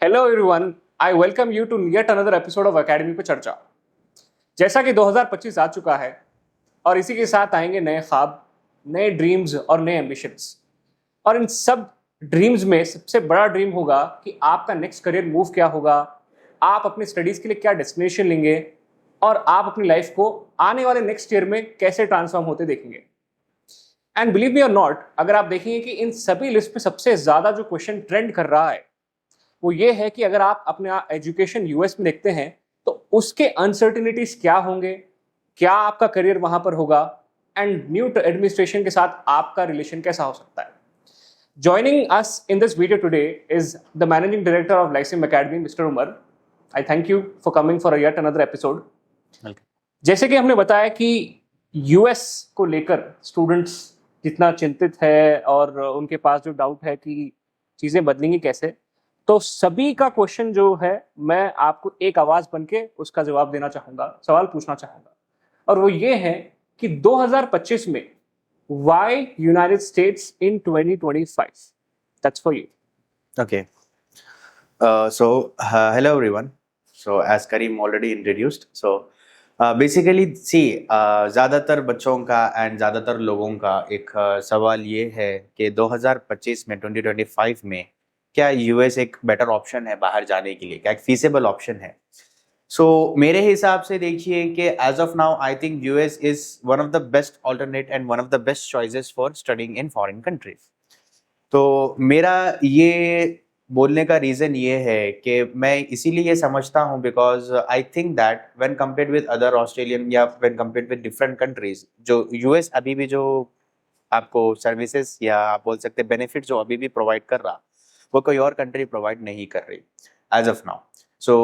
Hello everyone, I welcome you to yet another episode of academy पे चर्चा। जैसा कि 2025 आ चुका है और इसी के साथ आएंगे नए ख्वाब, नए ड्रीम्स और नए एम्बिशंस। और इन सब ड्रीम्स में सबसे बड़ा ड्रीम होगा कि आपका नेक्स्ट करियर मूव क्या होगा, आप अपनी स्टडीज के लिए क्या डेस्टिनेशन लेंगे और आप अपनी लाइफ को आने वाले नेक्स्ट ईयर में कैसे ट्रांसफॉर्म होते देखेंगे। एंड बिलीव मी और नॉट, अगर आप देखेंगे कि इन सभी लिस्ट में सबसे ज्यादा जो क्वेश्चन ट्रेंड कर रहा है वो ये है कि अगर आप अपना एजुकेशन यूएस में देखते हैं तो उसके अनसर्टिनिटीज क्या होंगे, क्या आपका करियर वहां पर होगा एंड न्यू एडमिनिस्ट्रेशन के साथ आपका रिलेशन कैसा हो सकता है। Joining us in this video today is the managing director of lyceum academy, mister Umar. I thank you for coming for yet another episode. जैसे कि हमने बताया कि यूएस को लेकर स्टूडेंट्स जितना चिंतित है और उनके पास जो डाउट है कि चीजें बदलेंगी कैसे, तो सभी का क्वेश्चन जो है मैं आपको एक आवाज बन के उसका जवाब देना चाहूंगा, सवाल पूछना चाहूंगा। और वो ये है कि 2025 में why United states in 2025। That's for you. Okay. Hello everyone. So, as Karim already introduced, basically, ज़्यादातर बच्चों का एंड ज़्यादातर लोगों का एक सवाल ये है कि 2025 में 2025 में क्या यूएस एक बेटर ऑप्शन है बाहर जाने के लिए, क्या एक फीसेबल ऑप्शन है। मेरे हिसाब से देखिए कि as of now I think US is one of the best alternate and one of the best choices for studying in foreign countries. तो मेरा ये बोलने का रीज़न ये है कि मैं इसीलिए ये समझता हूँ because I think that when compared with other Australian या when compared with different countries, जो यूएस अभी भी जो आपको सर्विसेज या आप बोल सकते बेनिफिट जो अभी भी प्रोवाइड कर रहा, वो कोई और कंट्री प्रोवाइड नहीं कर रही as of now. So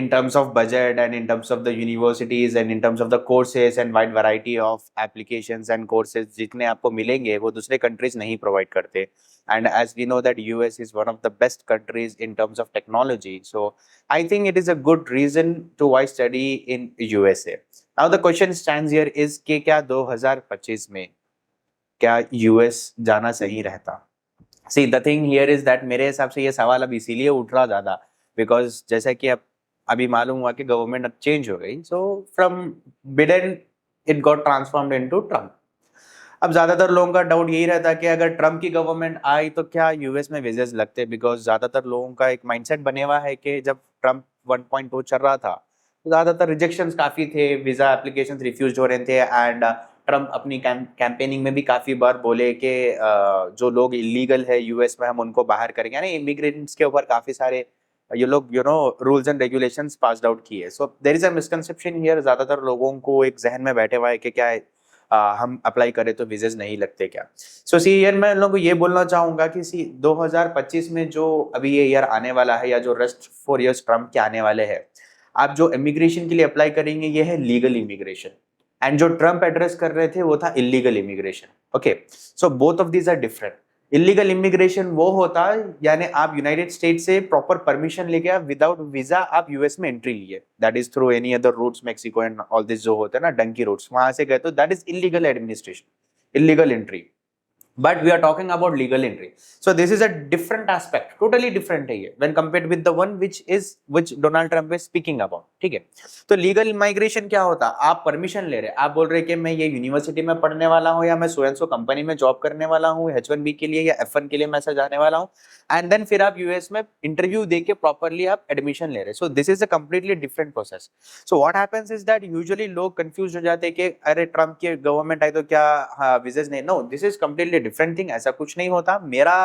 in terms of budget and in terms of the universities and in terms of the courses and wide variety of applications and courses जितने आपको मिलेंगे वो दूसरे countries नहीं provide करते। And as we know that US is one of the best countries in terms of technology, so I think it is a good reason to why study in USA. Now the question stands here is कि क्या 2025 में क्या US जाना सही रहता। See the thing here is that मेरे हिसाब से ये सवाल अब इसीलिए उठ रहा ज़्यादा बिकॉज जैसा कि अब अभी मालूम हुआ कि गवर्नमेंट अब चेंज हो गई। So from Biden it got transformed into Trump. अब ज्यादातर लोगों का डाउट यही रहता है कि अगर ट्रम्प की गवर्नमेंट आई तो क्या यूएस में वीजेस लगते, बिकॉज ज्यादातर लोगों का एक माइंडसेट बने हुआ है कि जब ट्रम्प 1.0 चल रहा था तो ज्यादातर रिजेक्शंस काफी थे, वीजा एप्लीकेशन रिफ्यूज हो रहे थे एंड ट्रम्प अपनी कैंपेनिंग में भी काफी बार बोले कि जो लोग इलीगल है यूएस में हम उनको बाहर करेंगे, यानी इमिग्रेंट्स के ऊपर काफी सारे ये लोग rules and regulations passed out किए। So there is a misconception here, ज्यादातर लोगों को एक जहन में बैठे हुआ है कि क्या हम अप्लाई करें तो वीजेस नहीं लगते क्या। सो सी ईयर मैं लोगों को ये बोलना चाहूंगा कि 2025 में जो अभी ये ईयर आने वाला है या जो रेस्ट 4 इयर्स ट्रम्प के आने वाले हैं, आप जो इमिग्रेशन के लिए अप्लाई करेंगे ये है लीगल इमिग्रेशन, एंड जो ट्रम्प एड्रेस कर रहे थे वो था illegal immigration. Okay, so both of these are different. Illegal immigration वो होता है यानी आप यूनाइटेड स्टेट से प्रॉपर परमिशन लेके आप विदाउट वीजा आप यूएस में एंट्री लिए, that is through any other routes, Mexico and all this जो होता है ना डंकी रूट्स, वहां से गए तो that is illegal administration, illegal entry. but we are talking about legal entry, so this is a different aspect, totally different है ये when compared with the one which Donald Trump is speaking about। ठीक है, तो legal immigration क्या होता, आप permission ले रहे, आप बोल रहे कि मैं ये यूनिवर्सिटी में पढ़ने वाला हूँ या मैं सो एंड सो कंपनी में जॉब करने वाला हूँ H1B के लिए या F1 के लिए मैं ऐसा जाने वाला हूँ, एंड देन फिर आप यूएस में इंटरव्यू दे के प्रॉपरली आप एडमिशन ले रहे। So this is a completely different process. So what happens is that usually लोग कंफ्यूज हो जाते हैं कि अरे ट्रम्प की गवर्नमेंट आई तो क्या वीजेस नहीं, no this is completely different thing, ऐसा कुछ नहीं होता। मेरा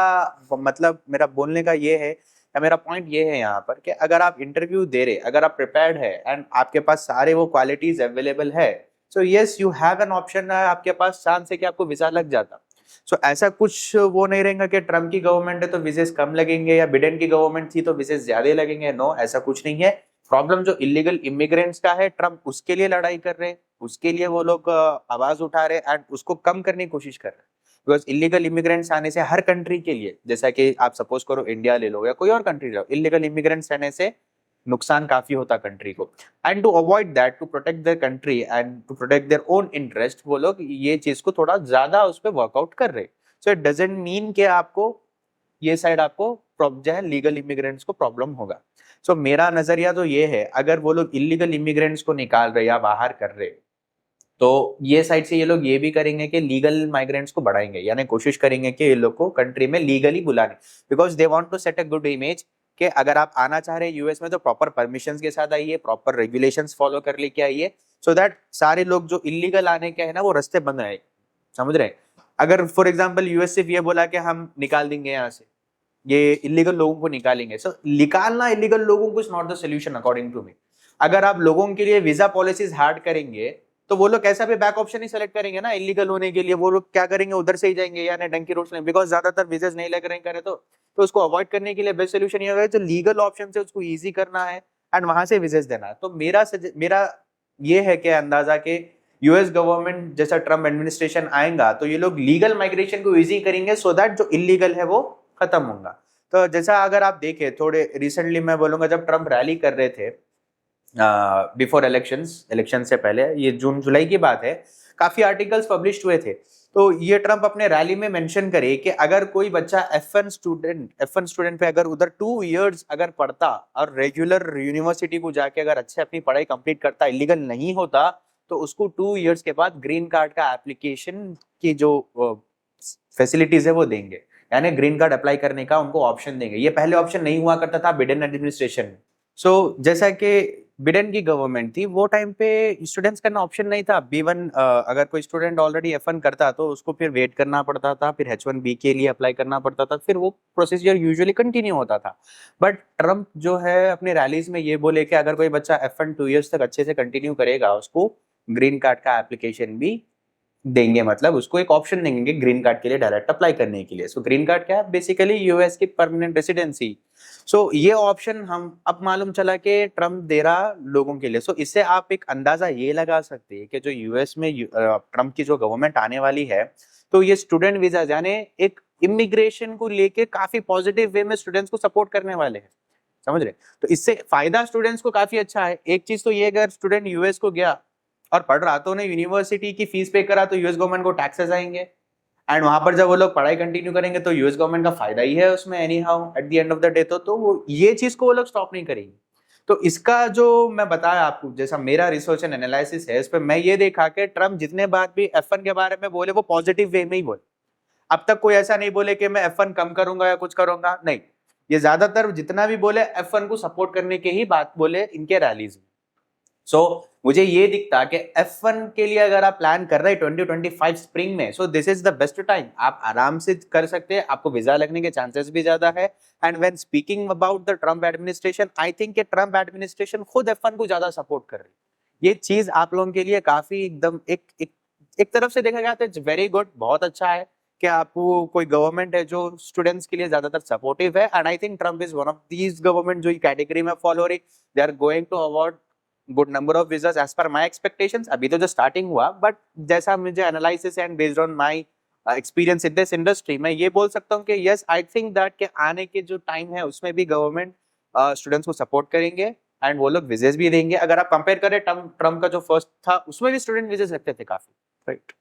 मतलब मेरा बोलने का ये है या मेरा पॉइंट ये है यहाँ पर कि अगर आप इंटरव्यू दे रहे, अगर आप प्रिपेयर्ड है एंड आपके पास सारे वो क्वालिटीज अवेलेबल है, so yes you have an option, आपके पास चांस है कि आपको वीजा लग जाता। सो ऐसा कुछ वो नहीं रहेगा कि ट्रम्प की गवर्नमेंट है तो विजेस कम लगेंगे या बिडेन की गवर्नमेंट थी तो विजेस ज्यादा लगेंगे, नो ऐसा कुछ नहीं है। प्रॉब्लम जो इलीगल इमिग्रेंट्स का है, ट्रम्प उसके लिए लड़ाई कर रहे हैं, उसके लिए वो लोग आवाज उठा रहे एंड उसको कम करने की कोशिश कर रहे हैं। बिकॉज इलीगल इमिग्रेंट्स आने से हर कंट्री के लिए, जैसा कि आप सपोज करो इंडिया ले लो या कोई और कंट्री ले लो, इलीगल इमिग्रेंट्स आने से नुकसान काफी होता कंट्री को, and to avoid that, to protect their country and to protect their own interest, वो लोग ये चीज को थोड़ा ज्यादा उस पर वर्कआउट कर रहे। सो इट डजंट मीन कि आपको ये साइड आपको जो है लीगल इमिग्रेंट्स को प्रॉब्लम होगा। सो मेरा नजरिया तो ये है, अगर वो लोग इलीगल इमिग्रेंट्स को निकाल रहे या बाहर कर रहे, तो ये साइड से ये लोग ये भी करेंगे कि लीगल माइग्रेंट्स को बढ़ाएंगे, यानी कोशिश करेंगे कि ये लोग को कंट्री में लीगली बुलाने, because they want to set a good image कि अगर आप आना चाह रहे हैं यूएस में तो प्रॉपर परमिशंस के साथ आइए, प्रॉपर रेगुलेशंस फॉलो कर लेके आइए, सो दैट सारे लोग जो इलीगल आने के है ना वो रास्ते बंद आए, समझ रहे हैं। अगर फॉर एग्जांपल यूएस सिर्फ ये बोला कि हम निकाल देंगे यहाँ से, ये इलीगल लोगों को निकालेंगे, सो निकालना इलीगल लोगों को is not the solution according to me. अगर आप लोगों के लिए वीजा पॉलिसीज हार्ड करेंगे तो वो लोग कैसा भी बैक ऑप्शन ही सेलेक्ट करेंगे ना इलीगल होने के लिए, वो लोग क्या करेंगे उधर से ही जाएंगे, यानी डंकी रोड्स में, बिकॉज ज्यादातर वीजेस नहीं लग रहे करे तो उसको अवॉइड करने के लिए बेस्ट सोल्यूशन ये होगा जो लीगल ऑप्शन से उसको इजी करना है एंड वहां से वीजेस देना है। तो मेरा ये है कि अंदाजा के यूएस गवर्नमेंट जैसा ट्रम्प एडमिनिस्ट्रेशन आएगा तो ये लोग लीगल माइग्रेशन को इजी करेंगे सो दैट जो इलीगल है वो खत्म होगा। तो जैसा अगर आप देखें थोड़े रिसेंटली मैं बोलूंगा जब ट्रम्प रैली कर रहे थे बिफोर इलेक्शन से पहले, ये जून जुलाई की बात है, काफी आर्टिकल्स पब्लिश हुए थे। तो ये ट्रम्प अपने रैली में मेंशन करे कि अगर कोई बच्चा F1 स्टूडेंट पे अगर उधर 2 इयर्स अगर पढ़ता और रेगुलर यूनिवर्सिटी को जाके अगर अच्छे अपनी पढ़ाई कंप्लीट करता, इलीगल नहीं होता, तो उसको 2 इयर्स के बाद ग्रीन कार्ड का एप्लीकेशन की जो फैसिलिटीज है वो देंगे, यानी ग्रीन कार्ड अप्लाई करने का उनको ऑप्शन देंगे। ये पहले ऑप्शन नहीं हुआ करता था बिडेन एडमिनिस्ट्रेशन में। सो जैसा कि बिडेन की गवर्नमेंट थी वो टाइम पे स्टूडेंट्स करना ऑप्शन नहीं था। B1 अगर कोई स्टूडेंट ऑलरेडी F1 करता तो उसको फिर वेट करना पड़ता था, फिर H1B के लिए अप्लाई करना पड़ता था, फिर वो प्रोसीजर यूजुअली कंटिन्यू होता था। बट ट्रम्प जो है अपने रैलीज में ये बोले कि अगर कोई बच्चा F1 2 इयर्स तक अच्छे से कंटिन्यू करेगा उसको ग्रीन कार्ड का एप्लीकेशन भी देंगे, मतलब उसको एक ऑप्शन देंगे ग्रीन कार्ड के लिए डायरेक्ट अप्लाई करने के लिए। सो ग्रीन कार्ड क्या है, बेसिकली यूएस की परमानेंट रेसिडेंसी। सो ये ऑप्शन हम अब मालूम चला कि ट्रम्प दे रहा लोगों के लिए। सो इससे आप एक अंदाजा ये लगा सकते हैं कि जो यूएस में ट्रम्प की जो गवर्नमेंट आने वाली है, तो ये स्टूडेंट वीजा यानी एक इमिग्रेशन को लेके काफी पॉजिटिव वे में स्टूडेंट्स को सपोर्ट करने वाले हैं, समझ रहे। तो इससे फायदा स्टूडेंट्स को काफी अच्छा है। एक चीज तो ये, अगर स्टूडेंट यूएस को गया और पढ़ रहा तो उन्हें यूनिवर्सिटी की फीस पे करा तो यूएस गवर्नमेंट को टैक्सेस आएंगे, एंड वहां पर जब वो लोग पढ़ाई कंटिन्यू करेंगे तो यूएस गवर्नमेंट का फायदा ही है उसमें any how at the end of the day. तो वो ये चीज को वो लोग स्टॉप नहीं करेंगे। तो इसका जो मैं बताया आपको, जैसा मेरा रिसर्च एंड एनालिसिस है, इस पर मैं ये देखा कि ट्रम्प जितने बात भी F1 के बारे में बोले वो पॉजिटिव वे में ही बोले। अब तक कोई ऐसा नहीं बोले कि मैं F1 कम करूंगा या कुछ करूंगा, नहीं। ये ज्यादातर जितना भी बोले F1 को सपोर्ट करने के ही बात बोले इनके रैलीज में। सो मुझे ये दिखता कि F1 के लिए अगर आप प्लान कर रहे हैं 2025 स्प्रिंग में, so this is the best time, आप आराम से कर सकते हैं, आपको वीजा लगने के चांसेस भी ज्यादा है। And when speaking about the Trump administration, I think Trump administration खुद F1 को ज्यादा सपोर्ट कर रही है। ये चीज आप लोगों के लिए काफी एकदम एक तरफ से देखा गया तो इट्स वेरी गुड, बहुत अच्छा है कि आपको कोई गवर्नमेंट है जो स्टूडेंट्स के लिए ज्यादातर सपोर्टिव है। And I think Trump is one of these government जो कैटेगरी में फॉलो हो रही, they are going to award good number of visas as per my expectations। अभी तो जो स्टार्टिंग हुआ, बट जैसा मुझे analysis and based on my experience in this industry, मैं ये बोल सकता हूँ कि यस आई थिंक दैट के आने के जो टाइम है उसमें भी गवर्नमेंट स्टूडेंट्स को सपोर्ट करेंगे एंड वो लोग विजेस भी देंगे। अगर आप कंपेयर करें ट्रम्प का जो फर्स्ट था उसमें भी स्टूडेंट विजेस लगते थे काफी, राइट।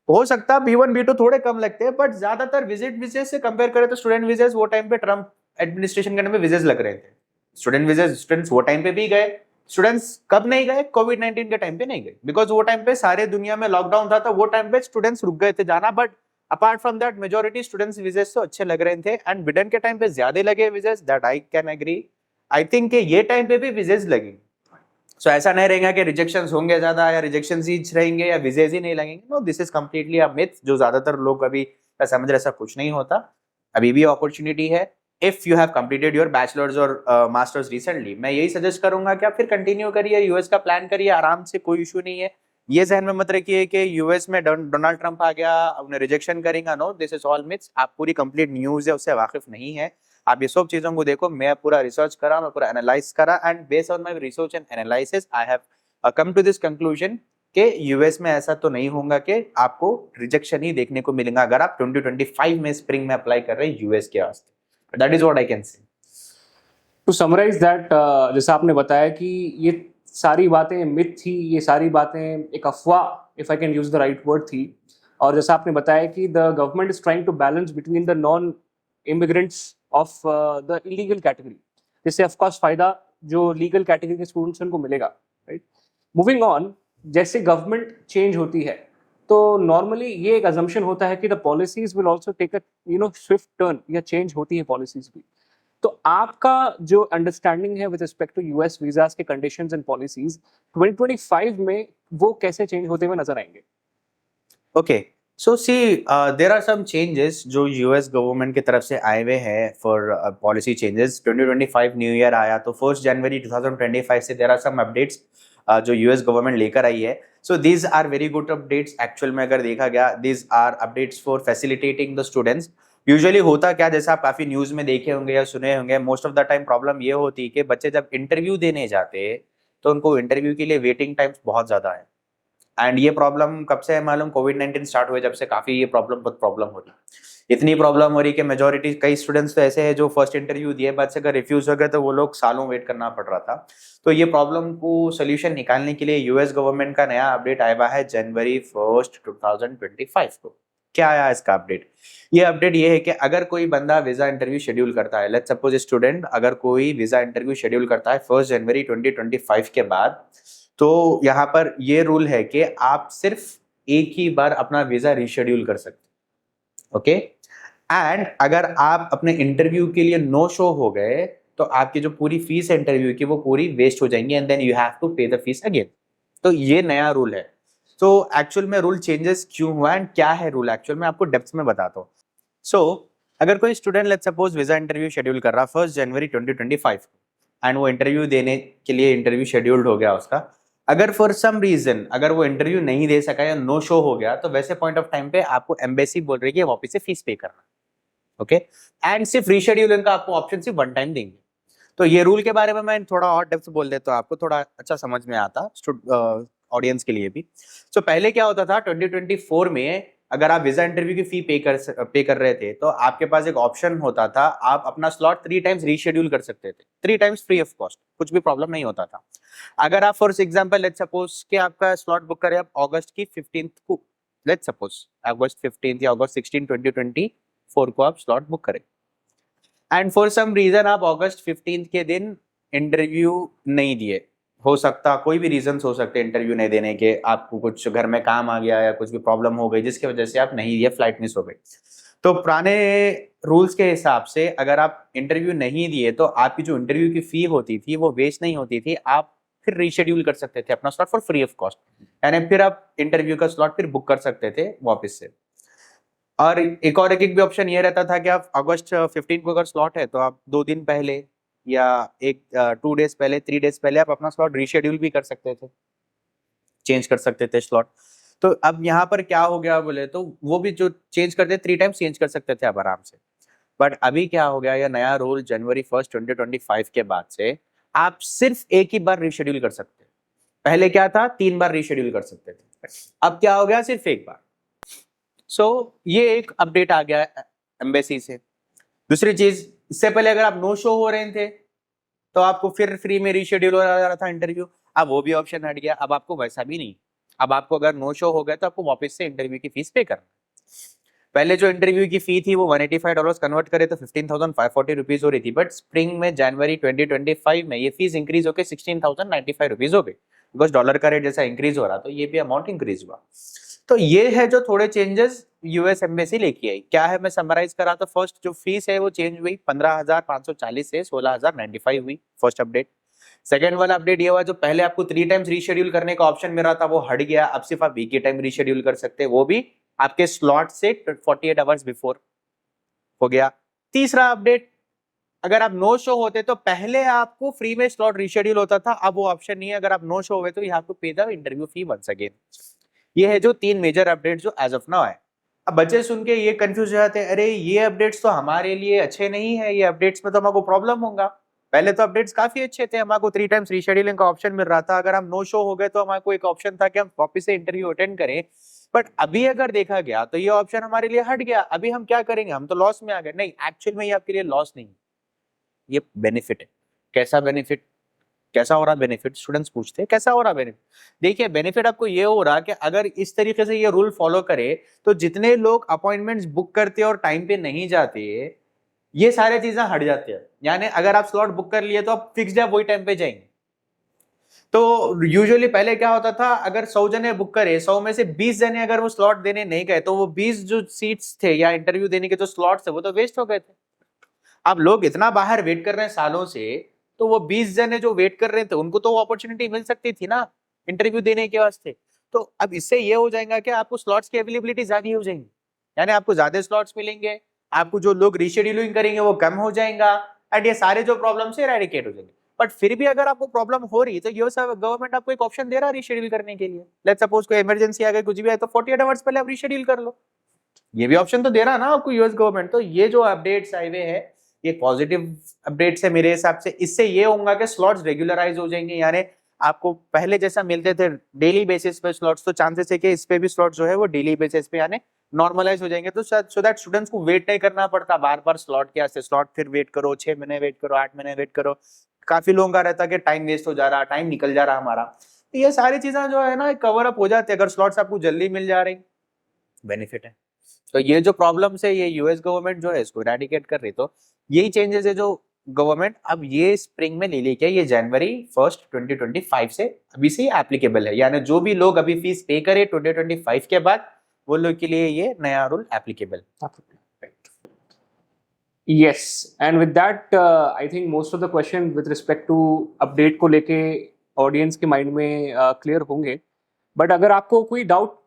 हो सकता है B1 B2 थोड़े कम लगते हैं, बट ज्यादातर विजेस से कंपेयर करें तो स्टूडेंट विजेस वो टाइम पे ट्रम्प एडमिनिस्ट्रेशन के टाइम पे विजेस लग रहे थे। स्टूडेंट विजेस स्टूडेंट्स वो टाइम पे भी गए। स्टूडेंट्स कब नहीं गए? कोविड-19 के टाइम पे नहीं गए, बिकॉज वो टाइम पे सारे दुनिया में लॉकडाउन था, तो वो टाइम पे स्टूडेंट्स रुक गए थे जाना। But apart from that majority students wages तो अच्छे लग रहे थे, एंड बिडेन के टाइम पे ज्यादा लगे visas, that I can agree. I think कि ये टाइम पे भी विजेस लगेंगे। सो ऐसा नहीं रहेगा कि रिजेक्शंस होंगे ज्यादा या रिजेक्शंस ही रहेंगे या विजेस ही नहीं लगेंगे। No, this is completely a myth, जो ज्यादातर लोग अभी समझ रहे, ऐसा कुछ नहीं होता। अभी भी अपॉर्चुनिटी है। If you have completed your bachelors और मास्टर्स रिसेंटली, मैं यही सजेस्ट करूंगा कि आप फिर कंटिन्यू करिए, यूएस का प्लान करिए आराम से, कोई इशू नहीं है। ये जहन में मत रखिए कि यूएस में डोनाल्ड ट्रंप आ गया, उन्हें रिजेक्शन करेंगे। No, this is all myths. आप पूरी कंप्लीट न्यूज है उससे वाकिफ नहीं है। आप ये सब चीजों को देखो, मैं पूरा रिसर्च करा, मैं पूरा एनालाइज करा, and based on my research and analysis I have come to this conclusion कि यूएस में ऐसा तो नहीं होगा कि आपको रिजेक्शन ही देखने को मिलेगा अगर आप 2025 में स्प्रिंग में अप्लाई कर रहे हैं यूएस के वास्ते। That is what I can say. To summarize that, जैसा आपने बताया कि ये सारी बातें मिथ थी, ये सारी बातें एक अफवाह, if I can use the right word, थी। और जैसा आपने बताया कि the government is trying to balance between the non-immigrants of the illegal category, जिससे ऑफकोर्स फायदा जो लीगल कैटेगरी के स्टूडेंट्स उनको मिलेगा, राइट। मूविंग ऑन, जैसे गवर्नमेंट चेंज होती है तो नॉर्मली ये एक अजम्पशन होता है कि the policies will also take a swift turn, या चेंज होती है पॉलिसीज भी। तो आपका जो अंडरस्टैंडिंग है with respect to US visas के कंडीशंस एंड पॉलिसीज 2025 में वो कैसे चेंज होते हुए नजर आएंगे? Okay, so see there are some changes जो यूएस गवर्नमेंट की तरफ से आए हुए हैं for policy changes. 2025 new year आया तो 1 जनवरी 2025 से देर आर सम अपडेट्स जो यूएस गवर्नमेंट लेकर आई है। So these are very good updates. Actual में अगर देखा गया, these are updates for facilitating the students. Usually होता क्या, जैसे आप काफी न्यूज में देखे होंगे या सुने होंगे, most of the time problem ये होती है कि बच्चे जब इंटरव्यू देने जाते हैं तो उनको इंटरव्यू के लिए वेटिंग टाइम्स बहुत ज्यादा है। एंड ये प्रॉब्लम कब से है मालूम? कोविड-19 स्टार्ट हुए जब से काफी ये बहुत प्रॉब्लम हो रही। इतनी प्रॉब्लम हो रही कि मेजोरिटी कई स्टूडेंट्स तो ऐसे हैं जो फर्स्ट इंटरव्यू दिए बाद से अगर रिफ्यूज हो गए तो वो लोग सालों वेट करना पड़ रहा था। तो ये प्रॉब्लम को सोल्यूशन निकालने के लिए यूएस गवर्नमेंट का नया अपडेट आया हुआ है जनवरी 1 2025 को। क्या आया इसका अपडेट? ये अपडेट ये है कि अगर कोई बंदा वीजा इंटरव्यू शेड्यूल करता है, लेट्स सपोज स्टूडेंट अगर कोई वीजा इंटरव्यू शेड्यूल करता है 1 जनवरी 2025 के बाद, तो यहाँ पर ये रूल है कि आप सिर्फ एक ही बार अपना वीजा रीशेड्यूल कर सकते। ओके, एंड अगर आप अपने इंटरव्यू के लिए नो शो हो गए तो आपकी जो पूरी फीस है इंटरव्यू की वो पूरी वेस्ट हो जाएंगी and then you have to pay the fees again. तो ये नया रूल है। तो एक्चुअल में रूल चेंजेस क्यों हुआ एंड क्या है रूल, एक्चुअल में आपको डेप्थ में बताता हूँ। सो अगर कोई student let's suppose visa interview schedule कर रहा 1 जनवरी 2025 एंड वो इंटरव्यू देने के लिए इंटरव्यू शेड्यूल्ड हो गया उसका, अगर फॉर सम रीजन अगर वो इंटरव्यू नहीं दे सका या नो शो हो गया तो वैसे पॉइंट ऑफ टाइम पे आपको एम्बेसी बोल रही है वापस से फीस पे करना। ओके, एंड सिर्फ रीशेड्यूलिंग का आपको ऑप्शन सिर्फ वन टाइम देंगे। तो ये रूल के बारे में मैं थोड़ा और डेप्थ बोल देता हूँ, आपको थोड़ा अच्छा समझ में आता ऑडियंस के लिए भी। सो पहले क्या होता था 2024 में अगर आप वीजा इंटरव्यू की फी पे कर रहे थे तो आपके पास एक ऑप्शन होता था, आप अपना स्लॉट 3 टाइम्स रीशेड्यूल कर सकते थे, 3 टाइम्स फ्री ऑफ कॉस्ट, कुछ भी प्रॉब्लम नहीं होता था। अगर आप फॉर एग्जांपल लेट्स सपोज कि आपका स्लॉट बुक करें आप अगस्त की 15th को, लेट्स सपोज अगस्त 15 या अगस्त 16 2024 को आप स्लॉट बुक करें एंड फॉर सम रीजन आप अगस्त 15 के दिन इंटरव्यू नहीं दिए, हो सकता कोई भी रीजन हो सकते हैं इंटरव्यू नहीं देने के, आपको कुछ घर में काम आ गया या कुछ भी प्रॉब्लम हो गई जिसकी वजह से आप नहीं दिए, फ्लाइट मिस हो गई। तो पुराने रूल्स के हिसाब से अगर आप इंटरव्यू नहीं दिए तो आपकी जो इंटरव्यू की फी होती थी वो वेस्ट नहीं होती थी, आप फिर रीशेड्यूल कर सकते थे अपना slot for free of cost, यानी फिर आप इंटरव्यू का स्लॉट फिर बुक कर सकते थे वापस से। और एक और एक भी ऑप्शन ये रहता था कि आप अगस्त 15 को अगर स्लॉट है तो आप 2 दिन पहले या 2 डेज पहले 3 डेज पहले आप अपना स्लॉट रीशेड्यूल भी कर सकते थे, चेंज कर सकते थे स्लॉट। तो अब यहाँ पर क्या हो गया बोले तो वो भी जो चेंज करते 3 टाइम्स चेंज कर सकते थे आप आराम से। बट अभी क्या हो गया, यह नया रूल जनवरी 1 2025 के बाद से आप सिर्फ एक ही बार रीशेड्यूल कर सकते हैं। पहले क्या था, 3 बार रीशेड्यूल कर सकते थे, अब क्या हो गया, सिर्फ एक बार। सो ये एक अपडेट आ गया एम्बेसी से। दूसरी चीज, इससे पहले अगर आप नो शो हो रहे थे तो आपको फिर फ्री में रीशेड्यूल हो रहा था इंटरव्यू, अब वो भी ऑप्शन हट गया, अब आपको वैसा भी नहीं। अब आपको अगर नो शो हो गया तो आपको वापस से इंटरव्यू की फीस पे करना। पहले जो इंटरव्यू की फी थी वो $185 कन्वर्ट करे तो 15,540 रुपीज हो रही थी, बट स्प्रिंग में जनवरी 2025 में ये फीस इंक्रीज होकर 16,095 रुपीज हो गई, बिकॉज डॉलर का रेट जैसा इंक्रीज हो रहा तो ये भी अमाउंट इंक्रीज हुआ। तो ये है जो थोड़े चेंजेस यूएस एम्बेसी लेके आई। क्या है, मैं समराइज करा तो फर्स्ट जो फीस है वो चेंज हुई 15,540 से 16,095 हुई, फर्स्ट अपडेट। सेकंड वाला अपडेट ये हुआ जो पहले आपको 3 टाइम्स रीशेड्यूल करने का ऑप्शन मिल रहा था वो हट गया, अब सिर्फ आप वीक टाइम रीशेड्यूल कर सकते हैं, वो भी आपके स्लॉट से 48 आवर्स बिफोर हो गया। तीसरा अपडेट, अगर आप नो शो होते तो पहले आपको फ्री में स्लॉट रीशेड्यूल होता था, अब वो ऑप्शन नहीं है, अगर आप नो शो हुए तो you have to pay the interview fee once again. ये है जो 3 मेजर अपडेट जो एज ऑफ नाउ है। अब बच्चे सुन के ये कंफ्यूज हो जाते हैं, अरे ये अपडेट्स तो हमारे लिए अच्छे नहीं है, ये अपडेट्स में तो हमको प्रॉब्लम होगा। पहले तो अपडेट्स काफी अच्छे थे, हमको 3 टाइम्स रीशेड्यूलिंग का ऑप्शन मिल रहा था, अगर हम नो शो हो गए तो हमारे एक ऑप्शन था कि हम वापस से इंटरव्यू अटेंड करें। बट अभी अगर देखा गया तो ये ऑप्शन हमारे लिए हट गया, अभी हम क्या करेंगे, हम तो लॉस में आ गए। नहीं, एक्चुअल में ये आपके लिए लॉस नहीं, ये बेनिफिट है। कैसा बेनिफिट, कैसा हो रहा बेनिफिट, स्टूडेंट्स पूछते हैं कैसा हो रहा बेनिफिट। देखिए बेनिफिट आपको ये हो रहा कि अगर इस तरीके से ये रूल फॉलो करे तो जितने लोग अपॉइंटमेंट्स बुक करते और टाइम पे नहीं जाते ये सारे चीजें हट जाती है, यानी अगर आप स्लॉट बुक कर लिए तो आप फिक्स्ड है वही टाइम पे जाएंगे। तो यूजुअली पहले क्या होता था, अगर 100 जने बुक करे, 100 में से 20 जने अगर वो स्लॉट देने नहीं गए तो वो 20 जो सीट्स थे या इंटरव्यू देने के जो स्लॉट्स थे वो तो वेस्ट हो गए थे। अब लोग इतना बाहर वेट कर रहे हैं सालों से, तो वो 20 जने जो वेट कर रहे थे उनको तो अपॉर्चुनिटी मिल सकती थी ना इंटरव्यू देने के वास्ते। तो अब इससे ये हो जाएगा कि आपको स्लॉट्स की अवेलेबिलिटी ज्यादा हो जाएंगी, यानी आपको ज्यादा स्लॉट्स मिलेंगे, आपको जो लोग रीशेड्यूलिंग करेंगे वो कम हो जाएगा, एंड ये सारे जो प्रॉब्लम से इरेडिकेट हो जाएंगे। बट फिर भी अगर आपको प्रॉब्लम हो रही है तो ये सब गवर्नमेंट आपको एक ऑप्शन दे रहा है रीशेड्यूल करने के लिए। लेट्स सपोज कोई इमरजेंसी आ गई, कुछ भी है, तो 48 आवर्स पहले आप रीशेड्यूल कर लो, ये भी ऑप्शन तो दे रहा है ना आपको यूएस गवर्नमेंट। तो ये जो अपडेट्स आए हुए हैं ये पॉजिटिव अपडेट्स है मेरे हिसाब से। इससे ये होगा कि स्लॉट्स रेगुलराइज हो जाएंगे, यानी आपको पहले जैसा मिलते थे डेली बेसिस पे स्लॉट्स, तो चांसेस है कि इस पे भी स्लॉट जो है वो डेली बेसिस पे यानी नॉर्मलाइज हो जाएंगे। तो सो दैट स्टूडेंट्स को वेट नहीं करना पड़ता बार बार स्लॉट के वास्ते, स्लॉट फिर वेट करो, 6 महीने वेट करो, 8 महीने वेट करो। काफी लोगों का रहता है कि टाइम वेस्ट हो जा रहा, टाइम निकल जा रहा हमारा। तो ये सारी चीजें जो है ना कवर अप हो जाती है अगर स्लॉट्स आपको जल्दी मिल जा रही, बेनिफिट है। तो ये जो प्रॉब्लम्स है ये यूएस गवर्नमेंट जो है इसको इरेडिकेट कर रही। तो यही चेंजेस है जो गवर्नमेंट अब ये स्प्रिंग में ले लेके, ये जनवरी 1 2025 से अभी से एप्लीकेबल है, यानी जो भी लोग अभी फीस पे करे 2025 के बाद वो लोग के लिए ये नया rule applicable. Yes, and with that, I think most of the question with respect to update को लेके ऑडियंस के माइंड में क्लियर होंगे। बट अगर आपको कोई डाउट,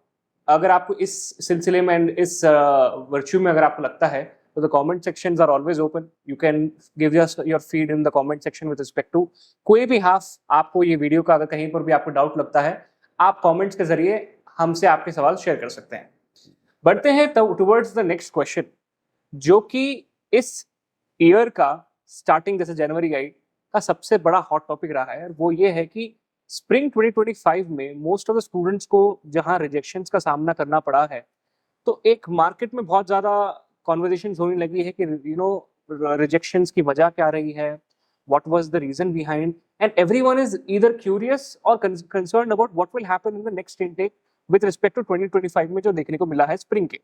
अगर आपको इस सिलसिले में and इस वर्च्यू में अगर आपको लगता है तो the comment sections are always open. You can give your feed in the comment section with respect to कोई भी हाफ आपको ये वीडियो का अगर कहीं पर भी आपको डाउट लगता है, आप कमेंट्स के जरिए हमसे आपके सवाल शेयर कर सकते हैं। बढ़ते हैं टुवर्ड्स द नेक्स्ट क्वेश्चन, जो कि इस ईयर का स्टार्टिंग जैसे जनवरी आई का सबसे बड़ा हॉट टॉपिक रहा है। वो ये है कि स्प्रिंग 2025 में मोस्ट ऑफ द स्टूडेंट्स को जहां रिजेक्शंस का सामना करना पड़ा है, तो एक मार्केट में बहुत ज़्यादा कॉन्वर्जेशंस होने लगी है कि रिजेक्शंस की वजह क्या रही है, what was the reason behind, and everyone is either curious और concerned about what will happen in the next intake with respect to 2025 में जो देखने को मिला है स्प्रिंग के।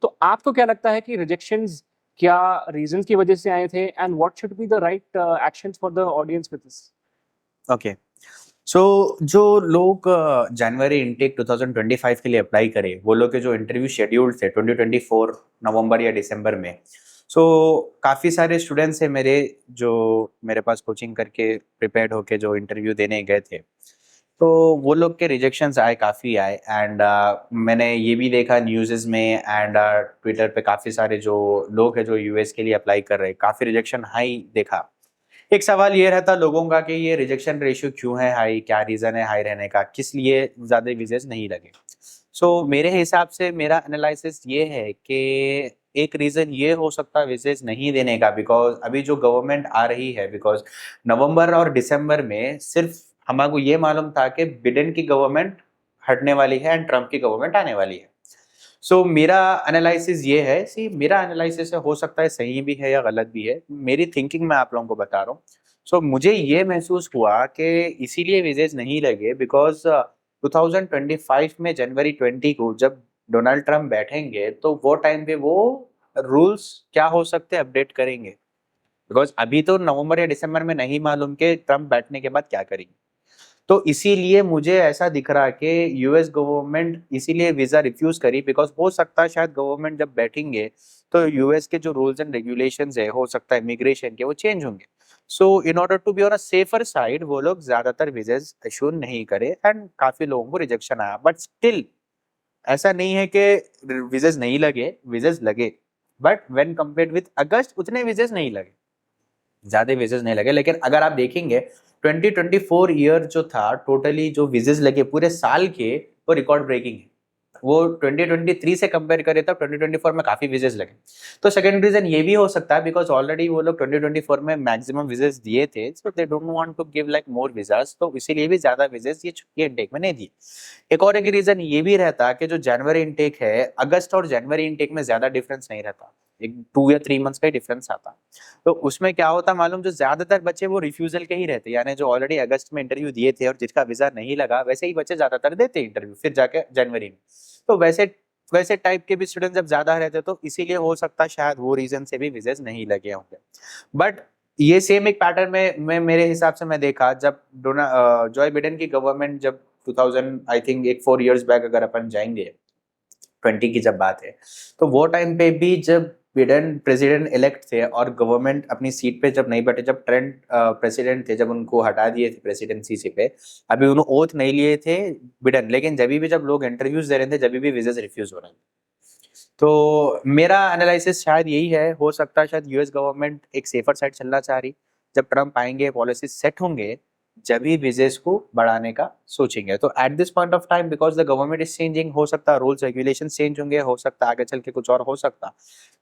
तो आपको क्या लगता है कि रिजेक्शंस क्या रीजंस की वजह से आए थे, and what should be the right actions for the audience with this? Okay, so जो लोग जनवरी इनटेक 2025 के लिए अप्लाई करे, वो लोग के जो इंटरव्यू शेड्यूल थे 2024 नवंबर या दिसंबर में, सो काफ़ी सारे स्टूडेंट्स हैं मेरे जो मेरे पास कोचिंग करके प्रिपेयर्ड होके जो इंटरव्यू देने गए थे, तो वो लोग के रिजेक्शंस आए, काफ़ी आए। एंड मैंने ये भी देखा न्यूज़ में एंड ट्विटर पे काफ़ी सारे जो लोग हैं जो यूएस के लिए अप्लाई कर रहे हैं, काफ़ी रिजेक्शन हाई देखा। एक सवाल ये रहता लोगों का कि ये रिजेक्शन रेशियो क्यों है हाई, क्या रीज़न है हाई रहने का, किस लिए ज़्यादा वीज़ेस नहीं लगे। सो मेरे हिसाब से मेरा एनालिसिस ये है कि एक रीज़न ये हो सकता है वीज़ेस नहीं देने का, बिकॉज अभी जो गवर्नमेंट आ रही है, बिकॉज नवंबर और दिसंबर में सिर्फ हमको ये मालूम था कि बिडेन की गवर्नमेंट हटने वाली है एंड ट्रम्प की गवर्नमेंट आने वाली है। सो मेरा एनालिसिस ये है, मेरा एनालिसिस हो सकता है सही भी है या गलत भी है, मेरी थिंकिंग मैं आप लोगों को बता रहा हूँ। सो मुझे ये महसूस हुआ कि इसीलिए वीजेज नहीं लगे बिकॉज 2025 में जनवरी 20 को जब डोनाल्ड ट्रम्प बैठेंगे तो वो टाइम पे वो रूल्स क्या हो सकते हैं अपडेट करेंगे, बिकॉज अभी तो नवंबर या दिसंबर में नहीं मालूम कि ट्रम्प बैठने के बाद क्या करेंगे। तो इसीलिए मुझे ऐसा दिख रहा है कि यूएस गवर्नमेंट इसीलिए वीजा रिफ्यूज करी, बिकॉज हो सकता है शायद गवर्नमेंट जब बैठेंगे तो यूएस के जो रूल्स एंड रेगुलेशंस है, हो सकता है इमिग्रेशन के, वो चेंज होंगे। So in order to be on a safer side वो लोग ज्यादातर वीजेस इशू नहीं करे एंड काफी लोगों को रिजेक्शन आया। बट स्टिल ऐसा नहीं है कि वीजेस नहीं लगे, वीजेस लगे, बट व्हेन कंपेयर्ड विद अगस्त उतने वीजेस नहीं लगे, ज्यादा वीजेस नहीं लगे। लेकिन अगर आप देखेंगे 2024 ईयर जो था, टोटली जो वीजेस लगे पूरे साल के, वो रिकॉर्ड ब्रेकिंग है। वो 2023 से कंपेयर करें तब 2024 में काफी वीजेस लगे। तो सेकंड रीजन ये भी हो सकता है बिकॉज ऑलरेडी वो लोग 2024 में मैक्सिमम वीजेस दिए थे, so they don't want to give like more visas, तो इसीलिए भी ज्यादा वीजेस ये इनटेक में नहीं दिए। एक और एक रीजन ये भी रहता कि जो जनवरी इनटेक है, अगस्त और जनवरी इनटेक में ज्यादा डिफरेंस नहीं रहता, एक 2 या 3 मंथ्स का ही डिफरेंस आता। तो उसमें क्या होता मालूम, जो ज्यादातर बच्चे वो रिफ्यूजल के ही रहते, यानी जो ऑलरेडी अगस्त में इंटरव्यू दिए थे और जिसका वीजा नहीं लगा वैसे ही बच्चे ज्यादातर देते इंटरव्यू फिर जाके जनवरी में। तो वैसे वैसे टाइप के भी स्टूडेंट जब ज्यादा रहते तो इसीलिए हो सकता है शायद वो रीजन से भी वीजेस नहीं लगे होंगे। बट ये सेम एक पैटर्न में मेरे हिसाब से मैं देखा जब जॉय बिडेन की गवर्नमेंट जब 2000 आई थिंक एक 4 इयर्स बैक अगर अपन जाएंगे 20 की जब बात है, तो वो टाइम पे भी जब बिडेन प्रेसिडेंट इलेक्ट थे और गवर्नमेंट अपनी सीट पे जब नहीं बैठे, जब ट्रेंट प्रेसिडेंट थे, जब उनको हटा दिए थे प्रेसिडेंसी से पे, अभी उन्होंने ओथ नहीं लिए थे बिडेन, लेकिन जब लोग इंटरव्यूज दे रहे थे जब भी वीजेस रिफ्यूज हो रहे थे। तो मेरा एनालिसिस शायद यही है, हो सकता है शायद यूएस गवर्नमेंट एक सेफर साइड चलना चाह रही, जब ट्रम्प आएंगे पॉलिसी सेट होंगे जब ही विजेस को बढ़ाने का सोचेंगे। तो at this point of time because the government is changing, हो सकता है रूल्स रेगुलेशन चेंज होंगे, हो सकता है आगे चल के कुछ और हो सकता,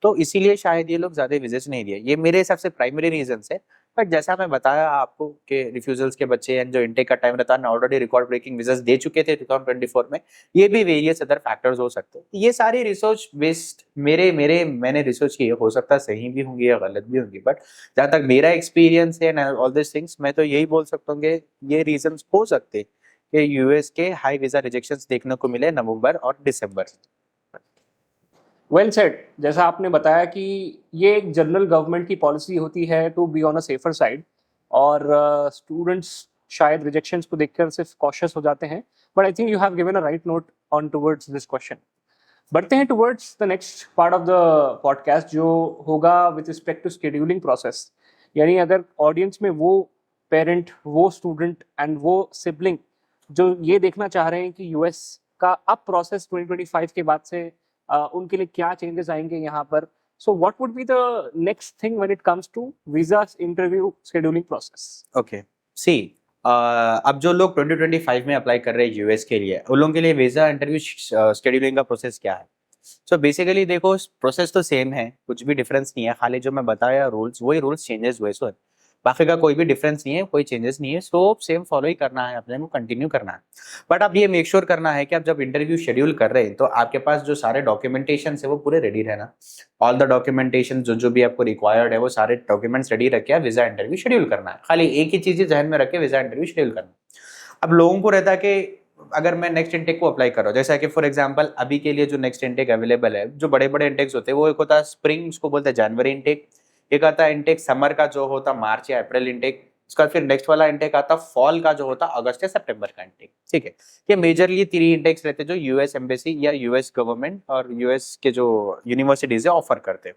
तो इसीलिए शायद ये लोग ज्यादा विजेस नहीं दिए। ये मेरे हिसाब से प्राइमरी रीजन है। बट जैसा मैं बताया आपको कि रिफ्यूजल्स के बच्चे एंड जो इनटेक का टाइम रहता है ऑलरेडी रिकॉर्ड ब्रेकिंग विजेस दे चुके थे 2024 में, ये भी वेरियस अदर फैक्टर्स हो सकते हैं। ये सारी रिसर्च बेस्ड मैंने रिसर्च की है, हो सकता है सही भी होंगी या गलत भी होंगी, बट जहाँ तक मेरा एक्सपीरियंस है ऑल दिस थिंग्स, मैं तो यही बोल सकता हूँ कि ये रीजंस हो सकते कि यूएस के हाई वीजा रिजेक्शंस देखने को मिले नवंबर और दिसंबर। Well said. जैसा आपने बताया कि ये एक जनरल गवर्नमेंट की पॉलिसी होती है to be on a safer side, और स्टूडेंट्स शायद रिजेक्शंस को देखकर सिर्फ कॉशियस हो जाते हैं, but I think you have given a right note on towards this question. बढ़ते हैं towards the next part of the podcast, जो होगा with respect to scheduling process. यानी अगर ऑडियंस में वो पेरेंट, वो स्टूडेंट एंड वो सिबलिंग जो ये देखना चाह रहे हैं कि यूएस का अब प्रोसेस 2025 के बाद से उनके लिए क्या चेंजेस आएंगे यहाँ पर, so what would be the next thing when it comes to visa interview scheduling process? Okay, see अब जो लोग 2025 में अप्लाई कर रहे हैं यूएस के लिए, उन लोगों के लिए वीजा इंटरव्यू शेड्यूलिंग का प्रोसेस क्या है? सो बेसिकली देखो, प्रोसेस तो सेम है, कुछ भी डिफरेंस नहीं है, खाली जो मैं बताया रूल्स वही रूल्स चेंजेस हुए, सो बाकी का कोई भी डिफरेंस नहीं है, कोई चेंजेस नहीं है, सो सेम फॉलो ही करना है, अपने को कंटिन्यू करना है। बट अब ये मेक श्योर करना है कि आप जब इंटरव्यू शेड्यूल कर रहे हैं तो आपके पास जो सारे डॉक्यूमेंटेशन है वो पूरे रेडी रहना। ऑल द डॉक्यूमेंटेशन जो भी आपको रिक्वायर्ड है वो सारे डॉक्यूमेंट्स रेडी रख के वीजा इंटरव्यू शेड्यूल करना है। खाली एक ही चीज जहन में रख के वीजा इंटरव्यू शेड्यूल करना। अब लोगों को रहता है कि अगर मैं नेक्स्ट इंटेक को अप्लाई कर रहा हूँ, जैसा कि फॉर एग्जांपल अभी के लिए जो नेक्स्ट इंटेक अवेलेबल है, जो बड़े बड़े इंटेक्स होते हैं, वो एक होता है स्प्रिंग, उसको बोलते हैं जनवरी इंटेक, एक आता है इंटेक समर का जो होता है मार्च या अप्रैल इंटेक, उसका फिर नेक्स्ट वाला इंटेक आता फॉल का जो होता अगस्त या सितंबर का इंटेक। ठीक है, ये मेजरली 3 इंटेक्स रहते हैं जो यूएस एम्बेसी या यूएस गवर्नमेंट और यूएस के जो यूनिवर्सिटीज है ऑफर करते हैं।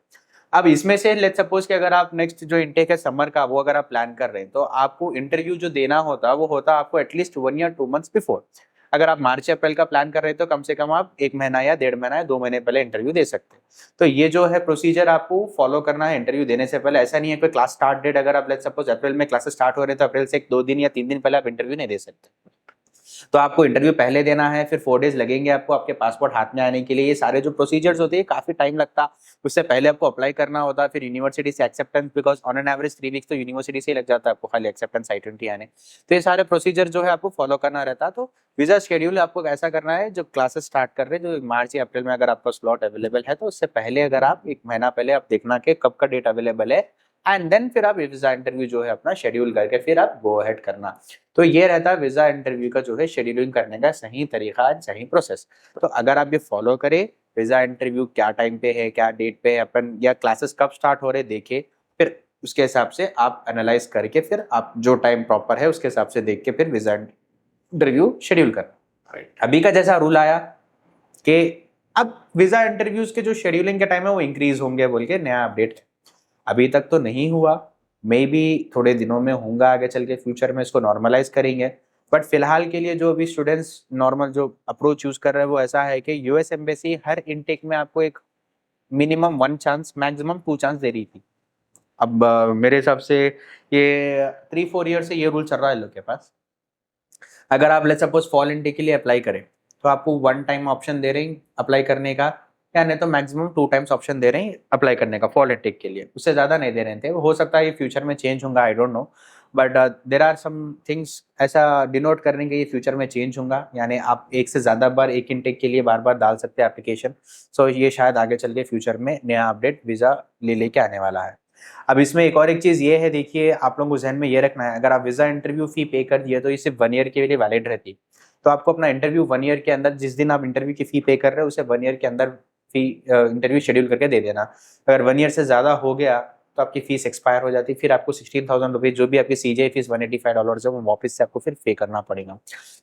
अब इसमें से लेट्स सपोज कि अगर आप नेक्स्ट जो इंटेक है समर का वो अगर आप प्लान कर रहे हैं, तो आपको इंटरव्यू जो देना होता वो होता आपको एटलीस्ट 1 या 2 मंथ्स बिफोर। अगर आप मार्च अप्रैल का प्लान कर रहे हैं तो कम से कम आप 1 महीना या 1.5 महीना या 2 महीने पहले इंटरव्यू दे सकते हैं। तो ये जो है प्रोसीजर आपको फॉलो करना है इंटरव्यू देने से पहले। ऐसा नहीं है कोई क्लास स्टार्ट डेट, अगर आप लेट्स सपोज अप्रैल में क्लासेस स्टार्ट हो रहे हैं तो अप्रैल से 2 दिन या 3 दिन पहले आप इंटरव्यू नहीं दे सकते। तो आपको इंटरव्यू पहले देना है, फिर 4 डेज लगेंगे आपको आपके पासपोर्ट हाथ में आने के लिए। ये सारे जो प्रोसीजर्स होते हैं काफी टाइम लगता, उससे पहले आपको अप्लाई करना होता, फिर यूनिवर्सिटी से acceptance, because on an average 3 weeks तो यूनिवर्सिटी से ही लग जाता है आपको खाली एक्सेप्टेंस I-20 आने। तो ये सारे प्रोसीजर जो है आपको फॉलो करना रहता। तो वीजा शेड्यूल आपको ऐसा करना है, जो क्लासेस स्टार्ट कर रहे हैं जो मार्च या अप्रैल में अगर आपका स्लॉट अवेलेबल है तो उससे पहले अगर आप 1 महीना पहले आप देखना कि कब का डेट अवेलेबल है, एंड देन फिर आप वीजा इंटरव्यू जो है अपना शेड्यूल करके फिर आप गो अहेड करना। तो ये रहता है वीजा इंटरव्यू का जो है शेड्यूलिंग करने का सही तरीका एंड सही प्रोसेस। तो अगर आप ये फॉलो करें, वीजा इंटरव्यू क्या टाइम पे है, क्या डेट पे है अपन, या क्लासेस कब स्टार्ट हो रहे देखे, फिर उसके हिसाब से आप एनालाइज करके फिर आप जो टाइम प्रॉपर है उसके हिसाब से देख के फिर वीजा इंटरव्यू शेड्यूल करना। अभी का जैसा रूल आया कि अब वीजा इंटरव्यूज के जो शेड्यूलिंग के टाइम है वो इंक्रीज होंगे बोल के नया अपडेट, अभी तक तो नहीं हुआ, मे बी थोड़े दिनों में होगा, आगे चल के फ्यूचर में इसको नॉर्मलाइज करेंगे। बट फिलहाल के लिए जो अभी स्टूडेंट्स नॉर्मल जो अप्रोच यूज कर रहे हैं वो ऐसा है कि यूएस एम्बेसी हर इनटेक में आपको एक मिनिमम 1 चांस मैक्सिमम 2 चांस दे रही थी। अब मेरे हिसाब से ये 3-4 ईयर से ये रूल चल रहा है लोग के पास। अगर आप लेट्स सपोज फॉल इनटेक के लिए अप्लाई करें तो आपको 1 टाइम ऑप्शन दे रहे हैं अप्लाई करने का, या नहीं तो मैक्सिमम 2 टाइम्स ऑप्शन दे रहे हैं अप्लाई करने का फॉल इनटेक के लिए, उससे ज्यादा नहीं दे रहे थे। हो सकता है ये फ्यूचर में चेंज होगा, I don't know, but there are some things ऐसा डिनोट करने के ये फ्यूचर में चेंज होगा, यानी आप एक से ज्यादा बार एक इनटेक के लिए बार बार डाल सकते हैं एप्लीकेशन। सो ये शायद आगे चल के फ्यूचर में नया अपडेट वीजा लेके आने वाला है। अब इसमें एक और एक चीज ये है, देखिए आप लोगों को जहन में ये रखना है, अगर आप वीजा इंटरव्यू फी पे कर दिए तो ये सिर्फ 1 ईयर के लिए वैलिड रहती, तो आपको अपना इंटरव्यू 1 ईयर के अंदर, जिस दिन आप इंटरव्यू की फी पे कर रहे हो उसे 1 ईयर के अंदर फी इंटरव्यू शेड्यूल करके दे देना। अगर 1 ईयर से ज़्यादा हो गया तो आपकी फीस एक्सपायर हो जाती है, फिर आपको 16,000 रुपीज़ जो भी आपकी सीजीआई फीस $185 है वो वापस से आपको फिर पे करना पड़ेगा।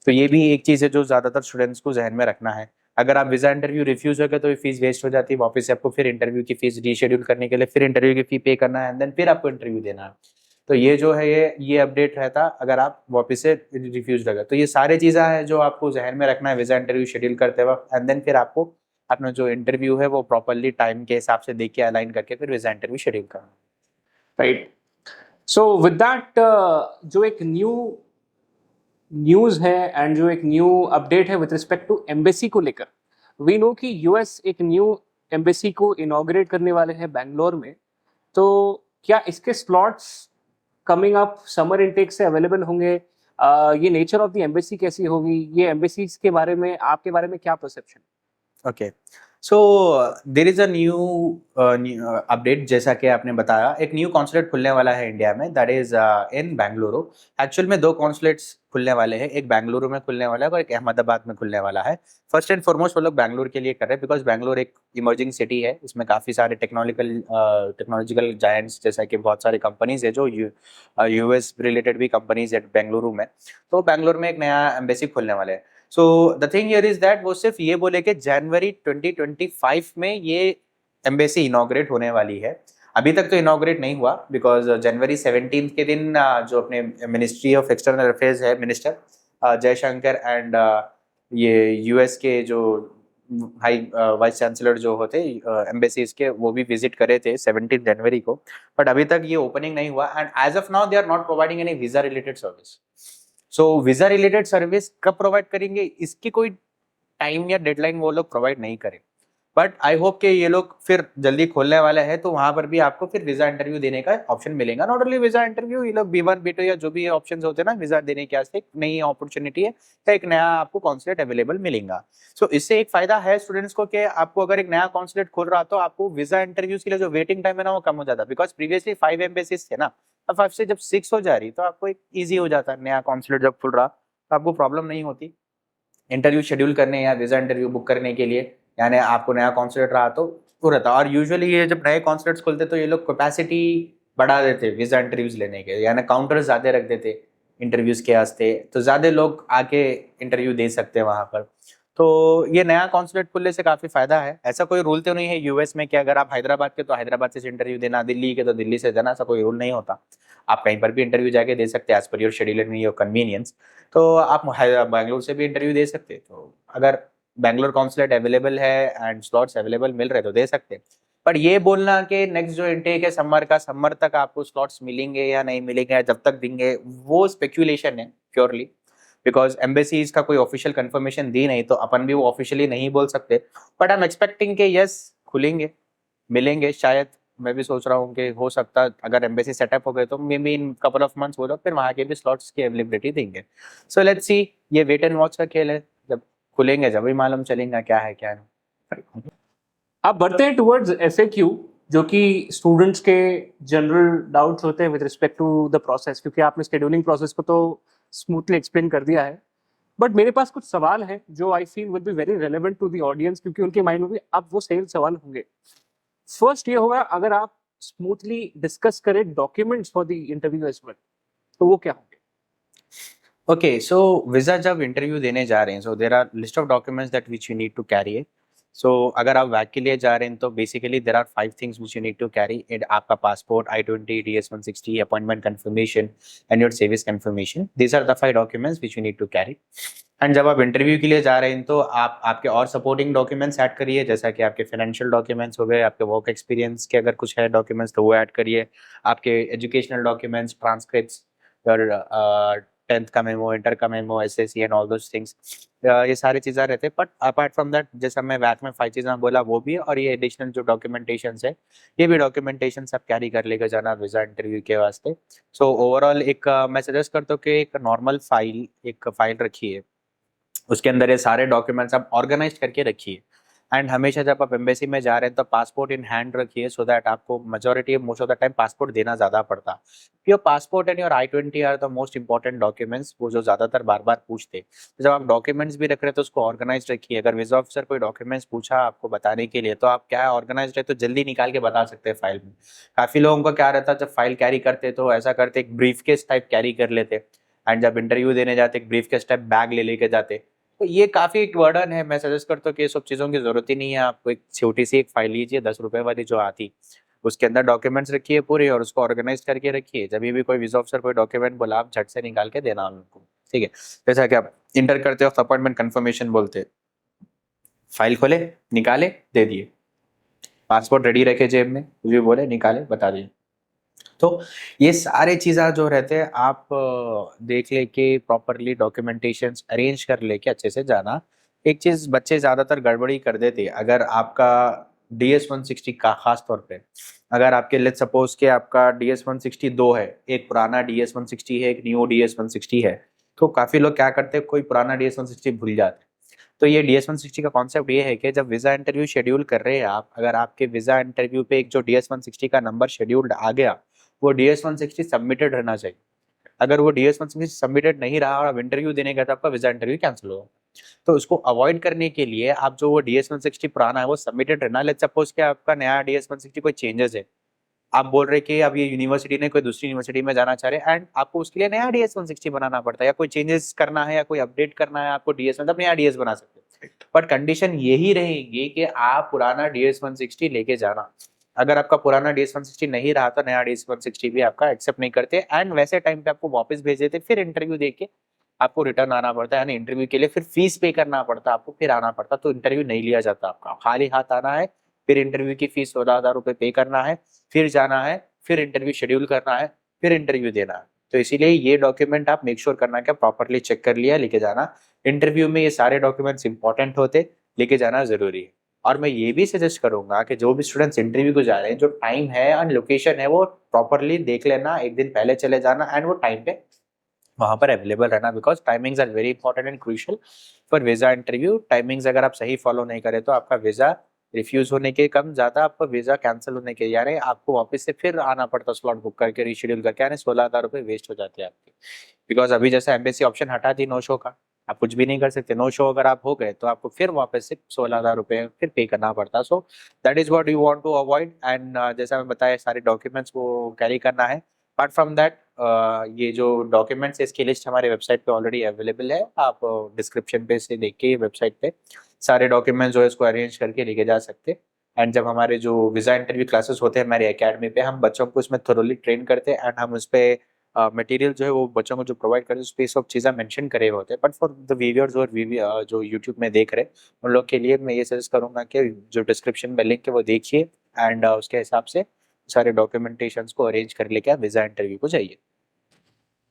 तो ये भी एक चीज़ है जो ज़्यादातर स्टूडेंट्स को जहन में रखना है। अगर आप वीज़ा इंटरव्यू रिफ्यूज़ हो गए तो ये फीस वेस्ट हो जाती है, वापस से आपको फिर इंटरव्यू की फीस रीशेड्यूल करने के लिए फिर इंटरव्यू की फी पे करना है एंड देन फिर आपको इंटरव्यू देना है। तो ये जो है ये अपडेट रहता अगर आप वापस से रिफ्यूज़ लगे। तो ये सारी चीज़ें हैं जो आपको ज़हन में रखना है वीज़ा इंटरव्यू शेड्यूल करते वक़्त एंड देन फिर आपको अपना जो इंटरव्यू है वो प्रॉपर्ली टाइम के हिसाब से देख के अलाइन करके फिर वीज़ा इंटरव्यू शेड्यूल करना। राइट। सो विद दैट जो एक न्यू न्यूज़ है एंड जो एक न्यू अपडेट है विद रिस्पेक्ट टू एम्बेसी को लेकर, वी नो कि यूएस एक न्यू एम्बेसी को इनॉग्रेट करने वाले हैं बैंगलोर में। तो क्या इसके slots coming up summer intake से अवेलेबल होंगे? ये नेचर ऑफ द एम्बेसी कैसी होगी? ये एम्बेसीज के बारे में आपके बारे में क्या perception? Okay, so there is a new update. जैसा कि आपने बताया, एक न्यू कॉन्सुलेट खुलने वाला है इंडिया में, that is in Bengaluru. Actual में 2 कॉन्सुलेट्स खुलने वाले हैं, एक बेंगलुरु में खुलने वाला है और एक अहमदाबाद में खुलने वाला है। फर्स्ट एंड फॉरमोस्ट वो लोग बेंगलुरु के लिए कर रहे हैं बिकॉज बेंगलुरु एक इमर्जिंग सिटी है, इसमें काफ़ी सारे टेक्नोलॉजिकल जायंट्स जैसा कि बहुत सारी कंपनीज है जो यूएस रिलेटेड भी कंपनीज है बेंगलुरु में। तो बेंगलुरु में एक नया एम्बेसी खुलने वाले हैं। So the thing here is that वो सिर्फ ये बोले कि जनवरी 2025 में ये एम्बेसी इनॉग्रेट होने वाली है। अभी तक तो इनॉग्रेट नहीं हुआ बिकॉज जनवरी 17 के दिन जो अपने मिनिस्ट्री ऑफ एक्सटर्नल अफेयर्स है, मिनिस्टर जयशंकर एंड ये यूएस के जो हाई वाइस चांसलर जो होते एम्बेसीज के, वो भी विजिट करे थे 17 जनवरी को। बट अभी तक ये ओपनिंग नहीं हुआ and as of now they are not providing any visa related service. So visa related service कब प्रोवाइड करेंगे इसकी कोई टाइम या डेडलाइन वो लोग प्रोवाइड नहीं करें। बट आई होप कि ये लोग फिर जल्दी खोलने वाले हैं तो वहां पर भी आपको फिर वीजा इंटरव्यू देने का ऑप्शन मिलेगा। नॉट ओनली वीजा इंटरव्यू, ये लोग B1 B2 या जो भी ऑप्शंस होते हैं ना वीजा देने के वास्ते, एक नई अपॉर्चुनिटी है तो एक नया आपको कॉन्सुलेट अवेलेबल मिलेगा। सो इससे एक फायदा है स्टूडेंट्स को कि आपको अगर एक नया कॉन्सुलेट खोल रहा तो आपको वीजा इंटरव्यूज के लिए जो वेटिंग टाइम है ना वो कम हो जाता है बिकॉज प्रीवियसली 5 एम्बेसीज थे ना, अब 5 से जब 6 हो जा रही तो आपको एक ईजी हो जाता है। नया कॉन्सुलेट जब खुल रहा तो आपको प्रॉब्लम नहीं होती इंटरव्यू शेड्यूल करने या वीजा इंटरव्यू बुक करने के लिए, यानी आपको नया कॉन्सुलेट रहा तो वो रहता। और यूजुअली ये जब नए कॉन्सुलेट्स खुलते तो ये लोग कैपेसिटी बढ़ा देते वीजा इंटरव्यूज लेने के, यानी काउंटर्स ज़्यादा रख देते इंटरव्यूज के वास्ते, तो ज़्यादा लोग आके इंटरव्यू दे सकते हैं वहाँ पर। तो ये नया कॉन्सुलेट खुलने से काफ़ी फायदा है। ऐसा कोई रूल तो नहीं है यूएस में कि अगर आप हैदराबाद के तो हैदराबाद से इंटरव्यू देना, दिल्ली के तो दिल्ली से देना, ऐसा कोई रूल नहीं होता। आप कहीं पर भी इंटरव्यू जाके दे सकते हैं as per your schedule and your convenience. तो आप बैंगलोर से भी इंटरव्यू दे सकते हैं। तो अगर बैंगलोर कॉन्सुलेट अवेलेबल है एंड स्लॉट्स अवेलेबल मिल रहे तो दे सकते हैं। पर ये बोलना कि नेक्स्ट जो इनटेक है समर का, समर तक आपको स्लॉट्स मिलेंगे या नहीं मिलेंगे या जब तक देंगे, वो स्पेक्यूलेशन है प्योरली बिकॉज एम्बेसीज का कोई ऑफिशियल कंफर्मेशन दी नहीं तो अपन भी वो ऑफिशियली नहीं बोल सकते। बट आई एम एक्सपेक्टिंग कि यस खुलेंगे, मिलेंगे शायद। मैं भी सोच रहा हूँ कि हो सकता है अगर एम्बेसी सेटअप हो गए तो may be in couple of months वो लोग फिर वहाँ के भी स्लॉट्स की अवेलेबिलिटी देंगे। सो लेट्स सी, ये वेट एंड वॉच का खेल है, जब खुलेंगे जब भी मालूम चलेगा क्या है क्या नहीं। अब बढ़ते हैं टुवर्ड्स FAQ, जो कि स्टूडेंट्स के जनरल डाउट्स होते हैं with respect to the process, क्योंकि आपने शेड्यूलिंग प्रोसेस को तो स्मूथली एक्सप्लेन कर दिया है। बट मेरे पास कुछ सवाल हैं जो I feel will be very relevant to the audience, क्योंकि उनके माइंड में भी अब वो सेम सवाल होंगे। फर्स्ट ये होगा, अगर आप स्मूथली डिस्कस करें documents for the interview as well, तो वो क्या होंगे? ओके, सो वीजा जब इंटरव्यू देने जा रहे हैं so there are list of documents that which you need to carry. So अगर आप वैक के लिए जा रहे हैं तो basically there are 5 things which you need to carry. आपका passport, I-20, DS-160, appointment confirmation and your service confirmation. These are the 5 documents which you need to carry. And जब आप इंटरव्यू के लिए जा रहे हैं तो आप आपके और सपोर्टिंग डॉक्यूमेंट्स ऐड करिए, जैसा कि आपके फाइनेंशियल डॉक्यूमेंट्स हो गए, आपके वर्क एक्सपीरियंस के अगर कुछ है डॉक्यूमेंट्स तो वो ऐड करिए, आपके एजुकेशनल डॉक्यूमेंट्स, ट्रांसक्रिप्ट्स, और 10th का मेमो, इंटर का memo, SSC and all those things, ये सारी चीज़ें रहते हैं। बट अपार्ट फ्रॉम दैट, जैसा मैं वैक में 5 चीज़ें बोला वो भी, और ये एडिशनल जो डॉक्यूमेंटेशन है ये भी डॉक्यूमेंटेशन सब कैरी कर लेकर जाना वीज़ा इंटरव्यू के वास्ते। सो ओवरऑल एक मैं सजेस्ट करता हूँ कि एक नॉर्मल फाइल रखिए, उसके अंदर ये सारे डॉक्यूमेंट्स आप ऑर्गेनाइज करके रखिए। एंड हमेशा जब आप एम्बेसी में जा रहे हैं तो पासपोर्ट इन हैंड रखिए, सो दैट आपको majority most of the time passport देना ज़्यादा पड़ता है। Your passport and your I-20 are the most important documents, वो जो ज़्यादातर बार बार पूछते। तो जब आप डॉक्यूमेंट्स भी रख रहे हैं तो उसको ऑर्गेनाइज रखिए। अगर वीजा ऑफिसर कोई डॉक्यूमेंट्स पूछा आपको बताने के लिए, तो आप क्या ऑर्गेनाइज रहे तो जल्दी निकाल के बता सकते हैं फाइल में। काफ़ी लोगों का क्या रहता है, जब फाइल कैरी करते तो ऐसा करते एक ब्रीफ केस टाइप कैरी कर लेते, एंड जब इंटरव्यू देने जाते एक ब्रीफ केस टाइप बैग ले लेके जाते। तो ये काफी एक बर्डन है। मैं सजेस्ट करता हूँ कि ये सब चीजों की जरूरत ही नहीं है। आपको एक छोटी सी एक फाइल लीजिए 10 रुपए वाली जो आती, उसके अंदर डॉक्यूमेंट्स रखिए पूरे, और उसको ऑर्गेनाइज करके रखिए। जब भी कोई वीजा ऑफिसर कोई डॉक्यूमेंट बोला, आप झट से निकाल के देना उनको, ठीक है। जैसा कि आप इंटर करते वक्त अपॉइंटमेंट कंफर्मेशन बोलते, फाइल खोले, निकाले, दे दिए। पासपोर्ट रेडी रखे जेब में, कुछ भी बोले निकाले बता दिए। तो ये सारे चीज़ें जो रहते हैं आप देख लेके प्रॉपरली डॉक्यूमेंटेशन अरेंज कर लेके अच्छे से जाना। एक चीज़ बच्चे ज़्यादातर गड़बड़ी कर देते हैं। अगर आपका DS-160 का खास तौर पे, अगर आपके लेट्स सपोज के आपका DS-160 दो है, एक पुराना DS-160 है, एक न्यू DS-160 है, तो काफ़ी लोग क्या करते हैं, कोई पुराना DS-160 भूल जाते हैं। तो ये DS-160 का कॉन्सेप्ट ये है कि जब वीज़ा इंटरव्यू शेड्यूल कर रहे हैं आप, अगर आपके वीज़ा इंटरव्यू पे एक जो DS-160 का नंबर शेड्यूल्ड आ गया, वो DS-160 सबमिटेड रहना चाहिए। अगर वो DS-160 सबमिटेड नहीं रहा और आप इंटरव्यू देने गए तो आपका वीजा इंटरव्यू कैंसिल होगा। तो उसको अवॉइड करने के लिए आप जो वो DS-160 पुराना है वो सबमिटेड रहना। लेट्स सपोज कि आपका नया DS-160 कोई चेंजेस है, आप बोल रहे कि अब ये यूनिवर्सिटी ने कोई दूसरी यूनिवर्सिटी में जाना चाह रहे, एंड आपको उसके लिए नया DS-160 बनाना पड़ता है, या कोई चेंजेस करना है या कोई अपडेट करना है आपको DS, मतलब नया DS बना सकते हैं। बट कंडीशन यही रहेगी कि आप पुराना DS-160 लेके जाना। अगर आपका पुराना DS-160 नहीं रहा तो नया DS-160 भी आपका एक्सेप्ट नहीं करते, एंड वैसे टाइम पे आपको वापस भेज देते, फिर इंटरव्यू देके आपको रिटर्न आना पड़ता है। यानी इंटरव्यू के लिए फिर फीस पे करना पड़ता है आपको, फिर आना पड़ता, तो इंटरव्यू नहीं लिया जाता आपका। खाली हाथ आना है, फिर इंटरव्यू की फीस 16,000 रुपये पे करना है, फिर जाना है, फिर इंटरव्यू शेड्यूल करना है, फिर इंटरव्यू देना है। तो इसीलिए ये डॉक्यूमेंट आप मेक श्योर करना कि प्रॉपरली चेक कर लिया, लेके जाना। इंटरव्यू में ये सारे डॉक्यूमेंट्स इंपॉर्टेंट होते, लेके जाना जरूरी है। और मैं ये भी सजेस्ट करूंगा कि जो भी स्टूडेंट्स इंटरव्यू को जा रहे हैं, जो टाइम है और लोकेशन है वो प्रॉपरली देख लेना, एक दिन पहले चले जाना, एंड वो टाइम पे वहां पर अवेलेबल रहना, because timings are very important and crucial for visa interview. Timings अगर आप सही फॉलो नहीं करें तो आपका वीजा रिफ्यूज होने के कम ज्यादा आपका वीजा कैंसिल होने के, यानी आपको वापस से फिर आना पड़ता स्लॉट बुक करके रीशेड्यूल करके, यानी 16,000 रुपये वेस्ट हो जाते हैं आपके। बिकॉज अभी जैसे एम्बेसी ऑप्शन हटा दी नो शो का, आप कुछ भी नहीं कर सकते। नो शो अगर आप हो गए तो आपको फिर वापस से 16,000 रुपये फिर पे करना पड़ता। So that is what you want to avoid, and जैसा मैं बताया सारे डॉक्यूमेंट्स को कैरी करना है। अपार्ट फ्रॉम दैट ये जो डॉक्यूमेंट्स है इसकी लिस्ट हमारे वेबसाइट पे ऑलरेडी अवेलेबल है, आप डिस्क्रिप्शन पे से देख के वेबसाइट पे सारे डॉक्यूमेंट्स जो है इसको अरेंज करके लेके जा सकते हैं। एंड जब हमारे जो वीजा इंटरव्यू क्लासेस होते हैं हमारी एकेडमी पे, हम बच्चों को इसमें थोरोली ट्रेन करते हैं, एंड हम उस पे मटेरियल जो है वो बच्चों को जो प्रोवाइड करते हैं उस पे सब चीज़ें मेंशन करे हुए होते हैं। बट फॉर द व्यूअर्स और जो यूट्यूब में देख रहे हैं उन लोग के लिए मैं ये सजेस्ट करूंगा कि जो डिस्क्रिप्शन में लिंक है वो देखिए, एंड उसके हिसाब से सारे डॉक्यूमेंटेशंस को अरेंज कर लेके आप वीजा इंटरव्यू को जाइए।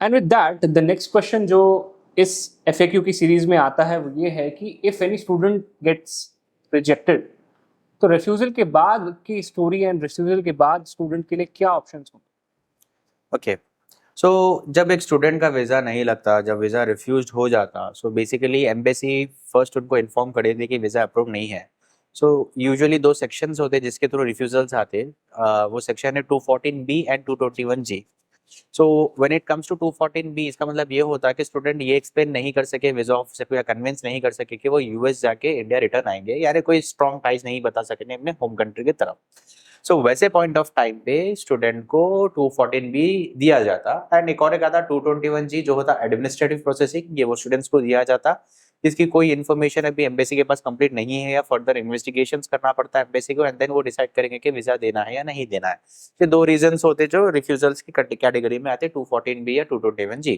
And with that the next question जो इस FAQ की सीरीज में आता है वो ये है कि if any student gets rejected, तो रिफ्यूजल के बाद की स्टोरी एंड रिफ्यूजल के बाद स्टूडेंट के लिए क्या ऑप्शंस होंगे? ओके, सो जब एक स्टूडेंट का वीज़ा नहीं लगता, जब वीज़ा रिफ्यूज हो जाता, सो बेसिकली एम्बेसी फर्स्ट उनको इन्फॉर्म कर देती कि वीज़ा अप्रूव नहीं है। सो यूजुअली दो सेक्शंस होते हैं जिसके थ्रू रिफ्यूजल्स आते हैं। वो सेक्शन है 214B and 221G। So when it comes to 214B, इसका मतलब ये होता है कि स्टूडेंट ये एक्सप्लेन नहीं कर सके वीजा ऑफिसर को, या कन्विंस नहीं कर सके कि वो US जाके इंडिया रिटर्न आएंगे, यानी कोई स्ट्रॉन्ग टाइज नहीं बता सके अपने होम कंट्री की तरफ। सो वैसे पॉइंट ऑफ टाइम पे स्टूडेंट को 214B दिया जाता, एंड एक और एक आता 221G जो होता एडमिनिस्ट्रेटिव प्रोसेसिंग, ये वो स्टूडेंट्स को दिया जाता जिसकी कोई इन्फॉर्मेशन अभी एम्बेसी के पास कंप्लीट नहीं है, या फर्दर इन्वेस्टिगेशंस करना पड़ता है एम्बेसी को, एंड देन वो डिसाइड करेंगे कि वीजा देना है या नहीं देना है। ये दो रीजंस होते जो रिफ्यूजल्स की कैटेगरी में आते, 214B या 221G।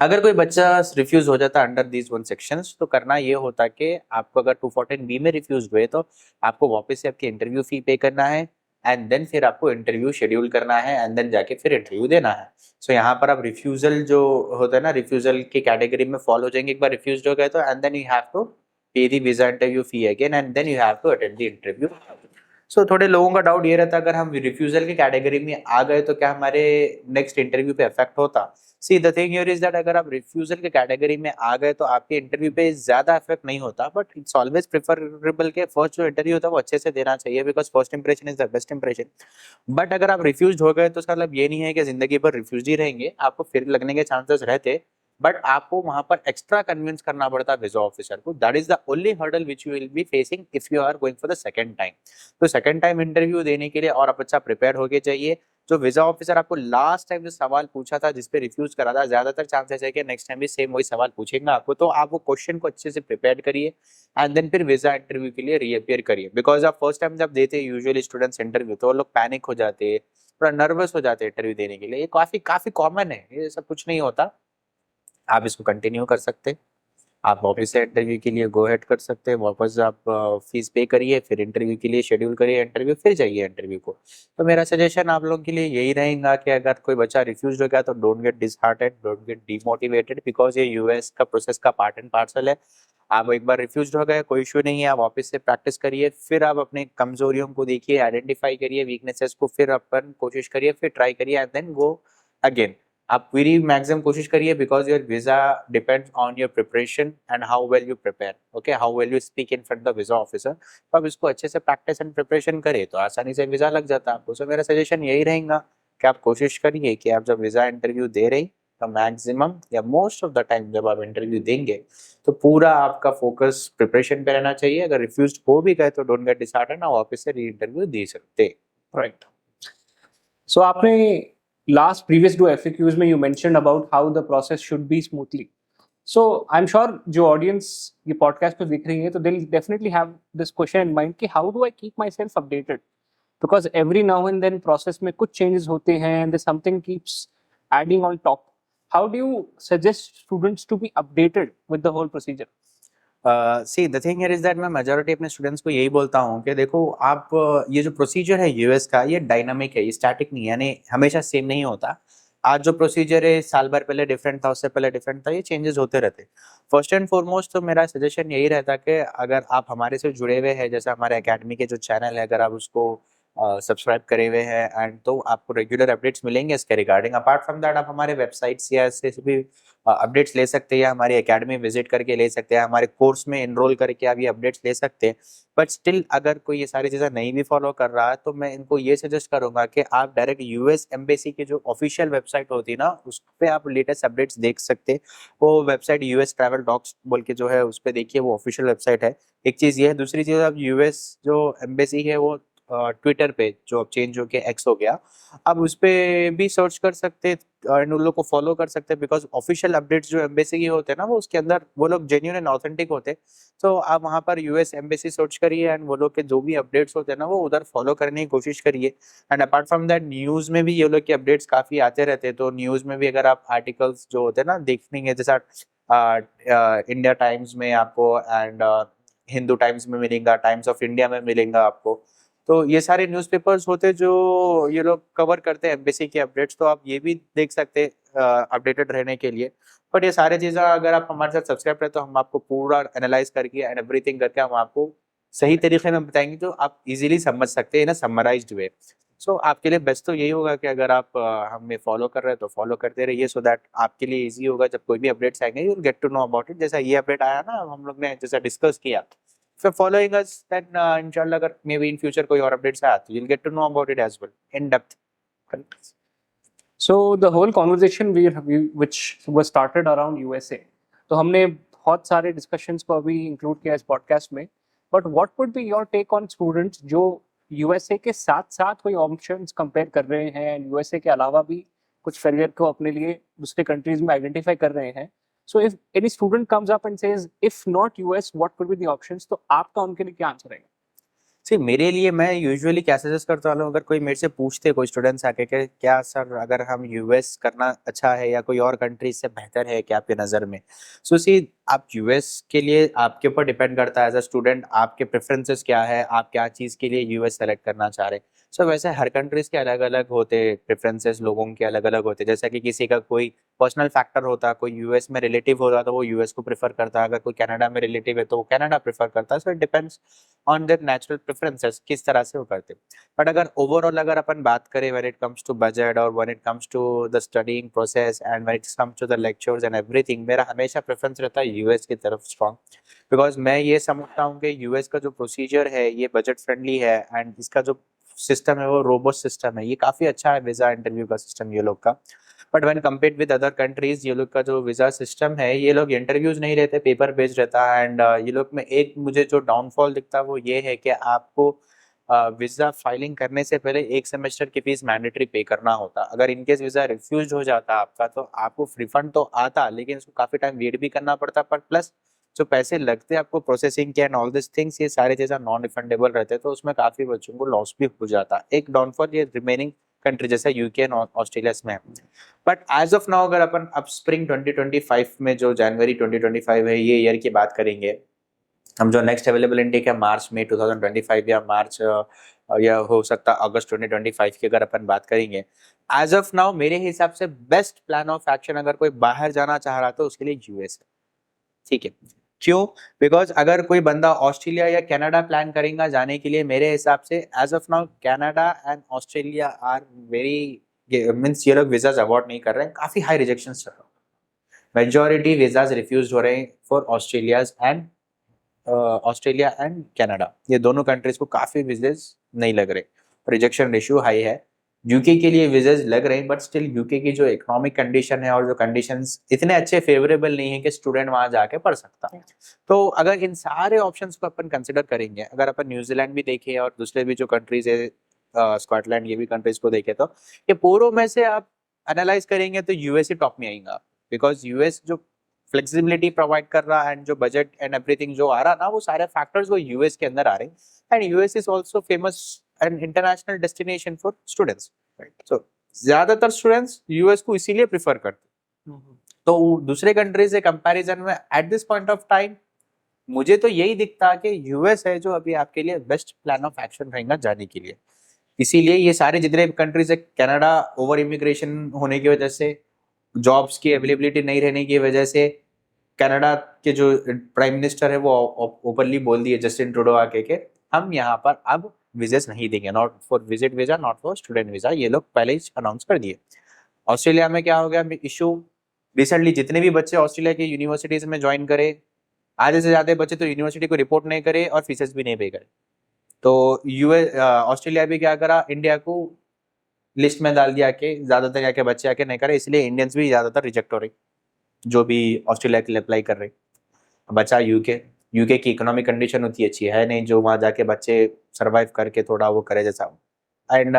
अगर कोई बच्चा रिफ्यूज हो जाता अंडर दीज वन सेक्शंस, तो करना ये होता कि आपको अगर 214B में रिफ्यूज हुए तो आपको वापस से आपकी इंटरव्यू फी पे करना है, एंड देन फिर आपको इंटरव्यू शेड्यूल करना है, एंड देन जाके फिर इंटरव्यू देना है। सो यहाँ पर आप रिफ्यूजल जो होता है ना, रिफ्यूजल की कैटेगरी में फॉलो हो जाएंगे। एक बार रिफ्यूज हो गए तो and then you have to pay the visa interview fee again, and then you have to attend the interview. So थोड़े लोगों का डाउट ये रहता है अगर हम रिफ्यूजल की कैटेगरी में आ गए तो क्या हमारे नेक्स्ट इंटरव्यू पे इफेक्ट होता। सी the thing here is that अगर आप रिफ्यूजल के कैटेगरी में आ गए तो आपके इंटरव्यू पे ज्यादा इफेक्ट नहीं होता, बट इट्स ऑलवेज प्रेफरेबल के फर्स्ट जो इंटरव्यू होता है वो अच्छे से देना चाहिए, because first impression is the best impression. But अगर आप रिफ्यूज हो गए तो उसका मतलब ये नहीं है कि जिंदगी भर रिफ्यूज ही रहेंगे, आपको फिर लगने के चांसेस रहते, बट आपको वहां पर एक्स्ट्रा कन्विंस करना पड़ता है वीजा ऑफिसर को। That is the only hurdle which you will be facing if you are going for the second time. तो सेकंड टाइम इंटरव्यू देने के लिए और आप अच्छा प्रिपेयर होके चाहिए। जो वीजा ऑफिसर आपको लास्ट टाइम जो सवाल पूछा था जिसपे रिफ्यूज करा था, ज्यादातर चांसेस है कि नेक्स्ट टाइम भी सेम वही सवाल पूछेंगे आपको, तो आप वो क्वेश्चन को अच्छे से प्रिपेयर करिए एंड देन फिर वीजा इंटरव्यू के लिए रीअपियर करिए। बिकॉज आप फर्स्ट टाइम जब देते हैं यूजुअली स्टूडेंट्स इंटरव्यू तो वो लोग पैनिक हो जाते हैं, थोड़ा नर्वस हो जाते हैं इंटरव्यू देने के लिए। ये काफी काफी कॉमन है, ये सब कुछ नहीं होता। आप इसको कंटिन्यू कर सकते हैं, आप वापस से इंटरव्यू के लिए गो हेड कर सकते हैं, वापस आप फीस पे करिए, फिर इंटरव्यू के लिए शेड्यूल करिए इंटरव्यू, फिर जाइए इंटरव्यू को। तो मेरा सजेशन आप लोगों के लिए यही रहेगा कि अगर कोई बच्चा रिफ्यूज हो गया तो don't get disheartened, don't get demotivated, because ये यूएस का प्रोसेस का पार्ट एंड पार्सल है। आप एक बार रिफ्यूज हो गए कोई इशू नहीं है, आप वापस से प्रैक्टिस करिए, फिर आप अपने कमजोरियों को देखिए, आइडेंटिफाई करिए वीकनेसेस को, फिर अपन कोशिश करिए, फिर ट्राई करिए एंड देन गो अगेन। आप पूरी मैक्सिमम कोशिश करिए, because your visa depends on your preparation and how well you prepare, okay, how well you speak in front the visa officer. तो आप इसको अच्छे से प्रैक्टिस एंड प्रिपरेशन करें तो आसानी से वीजा लग जाता है आपको। सो मेरा सजेशन यही रहेगा कि आप कोशिश करिए कि आप जब वीजा इंटरव्यू दे रहे तो मैक्सिमम या मोस्ट ऑफ द टाइम जब आप इंटरव्यू देंगे तो पूरा आपका फोकस प्रिपरेशन पे रहना चाहिए। अगर रिफ्यूज हो भी गए तो डोंट गेट डिसहार्टेंड, ना वापस से री इंटरव्यू दे सकते। राइट। सो आपने लास्ट प्रीवियस दो FAQs में you mentioned about how the process should be smoothly. So I am sure जो ऑडियंस ये पॉडकास्ट को देख रही है तो they will definitely have this question in mind कि how do I keep myself updated, because every now and then process में कुछ चेंजेस होते हैं and something keeps adding on top. How do you suggest students to be updated with the whole procedure? See the thing here is that मैं majority अपने students को यही बोलता हूँ कि देखो आप ये जो प्रोसीजर है यूएस का ये डायनामिक है, ये स्टैटिक नहीं है, यानी हमेशा सेम नहीं होता। आज जो प्रोसीजर है साल भर पहले डिफरेंट था, उससे पहले डिफरेंट था, ये चेंजेस होते रहते। फर्स्ट एंड फॉरमोस्ट तो मेरा सजेशन यही रहता कि अगर आप हमारे से जुड़े हुए हैं, जैसे हमारे एकेडमी के जो चैनल है अगर आप उसको सब्सक्राइब करे हुए हैं एंड तो आपको रेगुलर अपडेट्स मिलेंगे इसके रिगार्डिंग। अपार्ट फ्रॉम दैट आप हमारे वेबसाइट्स या ऐसे भी अपडेट्स ले सकते हैं, या हमारी एकेडमी विजिट करके ले सकते हैं, हमारे कोर्स में एनरोल करके आप ये अपडेट्स ले सकते हैं। बट स्टिल अगर कोई ये सारी चीज़ें नहीं भी फॉलो कर रहा है तो मैं इनको ये सजेस्ट करूंगा कि आप डायरेक्ट यूएस एम्बेसी की जो ऑफिशियल वेबसाइट होती है ना उस पर आप लेटेस्ट अपडेट्स देख सकते हैं। वो वेबसाइट यूएस ट्रैवल डॉक्स बोल के जो है उस पर देखिए, वो ऑफिशियल वेबसाइट है। एक चीज़ ये है, दूसरी चीज़ आप यूएस जो एम्बेसी है वो ट्विटर पे जो अब चेंज हो के एक्स हो गया, आप उस पे भी सर्च कर सकते हैं एंड उन लोग को फॉलो कर सकते हैं, बिकॉज ऑफिशियल अपडेट्स जो एम्बेसी की होते हैं ना वो उसके अंदर वो लोग जेन्युइन एंड ऑथेंटिक होते हैं। तो आप वहाँ पर यूएस एम्बेसी सर्च करिए एंड वो लोग के जो भी अपडेट्स होते हैं ना वो उधर फॉलो करने की कोशिश करिए। And apart from that news में भी ये लोग के अपडेट्स काफ़ी आते रहते हैं, तो न्यूज़ में भी अगर आप आर्टिकल्स जो होते हैं ना देखेंगे, जैसा इंडिया टाइम्स में आपको एंड हिंदू टाइम्स में मिलेगा, टाइम्स ऑफ इंडिया में मिलेगा आपको, तो ये सारे न्यूज़पेपर्स होते हैं जो ये लोग कवर करते हैं एम्बेसी के अपडेट्स, तो आप ये भी देख सकते हैं अपडेटेड रहने के लिए। बट ये सारी चीज़ें अगर आप हमारे साथ सब्सक्राइब करें तो हम आपको पूरा एनालाइज करके एंड एवरीथिंग करके हम आपको सही तरीके में बताएंगे जो आप इजीली समझ सकते हैं ना समराइज्ड वे। सो आपके लिए बेस्ट तो यही होगा कि अगर आप हमें फॉलो कर रहे हैं तो फॉलो करते रहिए, सो दैट आपके लिए इजी होगा जब कोई भी अपडेट्स आएंगे you will get to know about it. जैसा ये अपडेट आया ना हम लोग ने जैसा डिस्कस किया, if you're following us then inshallah agar maybe in future koi aur updates aaya to you'll get to know about it as well in depth. So the whole conversation which was started around USA, तो हमने बहुत सारे discussions को अभी include किया इस podcast में, but what would be your take on students जो यूएसए के साथ साथ कोई ऑप्शंस कंपेयर कर रहे हैं, यूएसए के अलावा भी कुछ करियर को अपने लिए दूसरे कंट्रीज में आइडेंटिफाई कर रहे हैं? So if any student comes up and says if not US what would be the options, तो आपका उनके लिए क्या आंसर रहेगा? सी मेरे लिए मैं यूजुअली क्या सजेस्ट करता हूँ, अगर कोई मेरे से पूछते कोई स्टूडेंट्स आके कि क्या सर अगर हम यूएस करना अच्छा है या कोई और कंट्री से बेहतर है क्या आपके नज़र में, सो सी आप यूएस के लिए आपके ऊपर डिपेंड करता है एज अ स्टूडेंट, आपके प्रेफरेंसेस क्या है, आप क्या चीज़ के लिए यूएस सेलेक्ट करना चाह रहे हैं। सो वैसे हर कंट्रीज के अलग अलग होते प्रेफरेंसेस, लोगों के अलग अलग होते, जैसा कि किसी का कोई पर्सनल फैक्टर होता, कोई यूएस में रिलेटिव होता तो वो यूएस को प्रेफर करता, अगर कोई कनाडा में रिलेटिव है तो वो कनाडा प्रेफर करता है। So it depends on their natural preferences, किस तरह से वो करते। बट अगर ओवरऑल अगर अपन बात करें when it comes to budget और when it comes to the studying process and when it comes to the lectures and everything, मेरा हमेशा प्रेफरेंस रहता है यूएस की तरफ स्ट्रॉन्ग। बिकॉज मैं ये समझता हूँ कि यूएस का जो प्रोसीजर है ये बजट फ्रेंडली है एंड इसका जो सिस्टम है वो रोबोस्ट सिस्टम है, ये काफ़ी अच्छा है वीज़ा इंटरव्यू का सिस्टम ये लोग का। But when compared with other countries, ये लोग का जो वीज़ा सिस्टम है, ये लोग इंटरव्यूज नहीं रहते, पेपर बेस्ड रहता है। एंड ये लोग में एक मुझे जो डाउनफॉल दिखता है वो ये है कि आपको वीज़ा फाइलिंग करने से पहले 1 सेमेस्टर की फीस मैंडेटरी पे करना होता। अगर इनकेस वीज़ा रिफ्यूज हो जाता आपका तो आपको रिफंड तो आता, लेकिन इसको काफ़ी टाइम वेट भी करना पड़ता, पर प्लस जो पैसे लगते हैं आपको प्रोसेसिंग के एंड ऑल दिस थिंग्स, ये सारे चीज़ें नॉन रिफंडेबल रहते हैं, तो उसमें काफ़ी बच्चों को लॉस भी हो जाता। एक डाउनफॉल ये रिमेनिंग कंट्री जैसे यूके एंड ऑस्ट्रेलिया में है। बट एज ऑफ नाउ अगर अपन अब स्प्रिंग 2025 में, जो जनवरी 2025 है, ये ईयर की बात करेंगे, हम जो नेक्स्ट अवेलेबल इनटेक है मार्च में 2025 या मार्च या हो सकता है अगस्त 2025 की अगर अपन बात करेंगे, एज ऑफ नाउ मेरे हिसाब से बेस्ट प्लान ऑफ एक्शन अगर कोई बाहर जाना चाह रहा तो उसके लिए यूएस है। ठीक है, क्यों? बिकॉज अगर कोई बंदा ऑस्ट्रेलिया या कनाडा प्लान करेगा जाने के लिए, मेरे हिसाब से as of now Canada and Australia are very, means ये लोग वीजाज अवॉर्ड नहीं कर रहे हैं, काफी हाई रिजेक्शन चल रहा है, मेजोरिटी वीजाज रिफ्यूज हो रहे हैं फॉर ऑस्ट्रेलिया एंड कनाडा, ये दोनों कंट्रीज को काफी विजेज नहीं लग रहे, रिजेक्शन रेशियो हाई है। यूके के लिए विजेज लग रहे हैं, बट स्टिल यूके की जो इकोनॉमिक कंडीशन है और जो कंडीशंस इतने अच्छे फेवरेबल नहीं है कि स्टूडेंट वहां जाके पढ़ सकता। तो अगर इन सारे ऑप्शंस को अपन कंसिडर करेंगे, अगर अपन न्यूजीलैंड भी देखें और दूसरे भी जो कंट्रीज है, स्कॉटलैंड, ये भी कंट्रीज को देखें, तो ये पूरों में से आप एनालाइज करेंगे तो यूएस ही टॉप में आएगा। बिकॉज यूएस जो फ्लेक्सिबिलिटी प्रोवाइड कर रहा है एंड जो बजट एंड एवरीथिंग जो आ रहा ना, वो सारे फैक्टर्स वो यूएस के अंदर आ रहे हैं। And US is also famous and international destination for students, right? So ज्यादातर स्टूडेंट्स यूएस को इसीलिए प्रेफर करते हैं। तो दूसरे कंट्रीज से कंपैरिजन में at this point of time मुझे तो यही दिखता है कि यूएस है जो अभी आपके लिए बेस्ट प्लान ऑफ एक्शन रहेगा जाने के लिए। इसीलिए ये सारे जितने कंट्रीज है, कनाडा ओवर इमिग्रेशन होने की वजह से, जॉब्स की अवेलेबिलिटी नहीं रहने की वजह से, कनाडा के जो प्राइम मिनिस्टर है वो ओपनली बोल दिए जस्टिन ट्रूडो आके के हम यहाँ पर अब विजेस नहीं देंगे, not for visit visa, not for student visa, ये लोग पहले ही अनाउंस कर दिए। ऑस्ट्रेलिया में क्या हो गया इशू, रिसेंटली जितने भी बच्चे ऑस्ट्रेलिया की यूनिवर्सिटीज में ज्वाइन करे, आधे से ज्यादा बच्चे तो यूनिवर्सिटी को रिपोर्ट नहीं करे और फीसेस भी नहीं पे करे। तो यूएस ऑस्ट्रेलिया भी क्या करा, इंडिया को लिस्ट में डाल दिया कि ज्यादातर यहाँ के बच्चे आके नहीं करे, इसलिए इंडियंस भी ज्यादातर रिजेक्ट हो रहे जो भी ऑस्ट्रेलिया के लिए अप्लाई कर रहे। बचा यूके, यूके की इकोनॉमिक कंडीशन उतनी अच्छी है नहीं जो वहाँ जाके बच्चे सरवाइव करके थोड़ा वो करे जैसा। एंड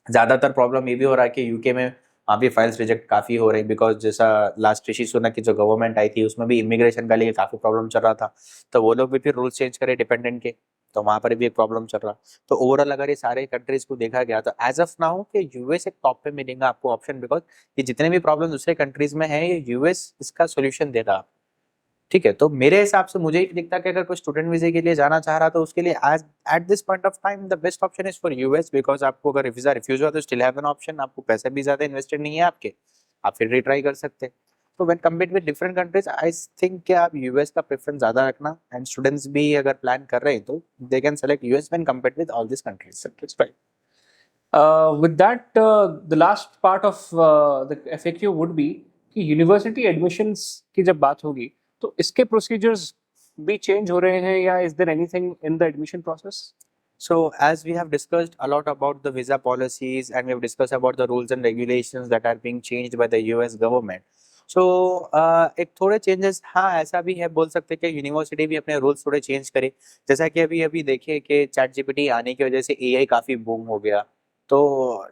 ज्यादातर प्रॉब्लम ये भी हो रहा है कि यूके में वहाँ भी फाइल्स रिजेक्ट काफी हो रही, बिकॉज जैसा लास्ट ऋषि सुनक की जो गवर्नमेंट आई थी उसमें भी इमिग्रेशन का लिए काफी प्रॉब्लम चल रहा था, तो वो लोग भी फिर रूल्स चेंज करे डिपेंडेंट के, तो वहाँ पर भी एक प्रॉब्लम चल रहा। तो ओवरऑल अगर ये सारे कंट्रीज को देखा गया तो एज ऑफ नाउ कि यूएस एक टॉप पे मिलेगा आपको ऑप्शन, बिकॉज ये जितने भी प्रॉब्लम दूसरे कंट्रीज में है ये यूएस इसका सोल्यूशन दे रहा। ठीक है, तो मेरे हिसाब से मुझे ही दिखता है कि अगर कोई स्टूडेंट वीजे के लिए जाना चाह रहा तो उसके लिए आज at this point of time the best option is for US, because आपको अगर वीजा रिफ्यूज हुआ तो स्टिल हैव एन ऑप्शन, आपको पैसे भी ज्यादा इन्वेस्टेड नहीं है आपके, आप फिर रिट्राई कर सकते हैं। तो when compared with different countries I think कि आप यूएस का प्रेफरेंस ज्यादा रखना, एंड स्टूडेंट्स भी अगर प्लान कर रहे हैं तो they can select US when compared with all this countries. With that, the last part of the FAQ would be कि यूनिवर्सिटी एडमिशन्स की जब बात होगी तो इसके प्रोसीजर्स भी चेंज हो रहे हैं या is there anything in the admission process? So as we have discussed a lot about the visa policies and we have discussed about the rules and regulations that are being changed by the US government. So एक थोड़े changes हाँ ऐसा भी है, बोल सकते हैं कि यूनिवर्सिटी भी अपने रूल्स थोड़े चेंज करे, जैसा कि अभी अभी देखिए कि चैट जीपीटी आने की वजह से एआई काफ़ी बूम हो गया। तो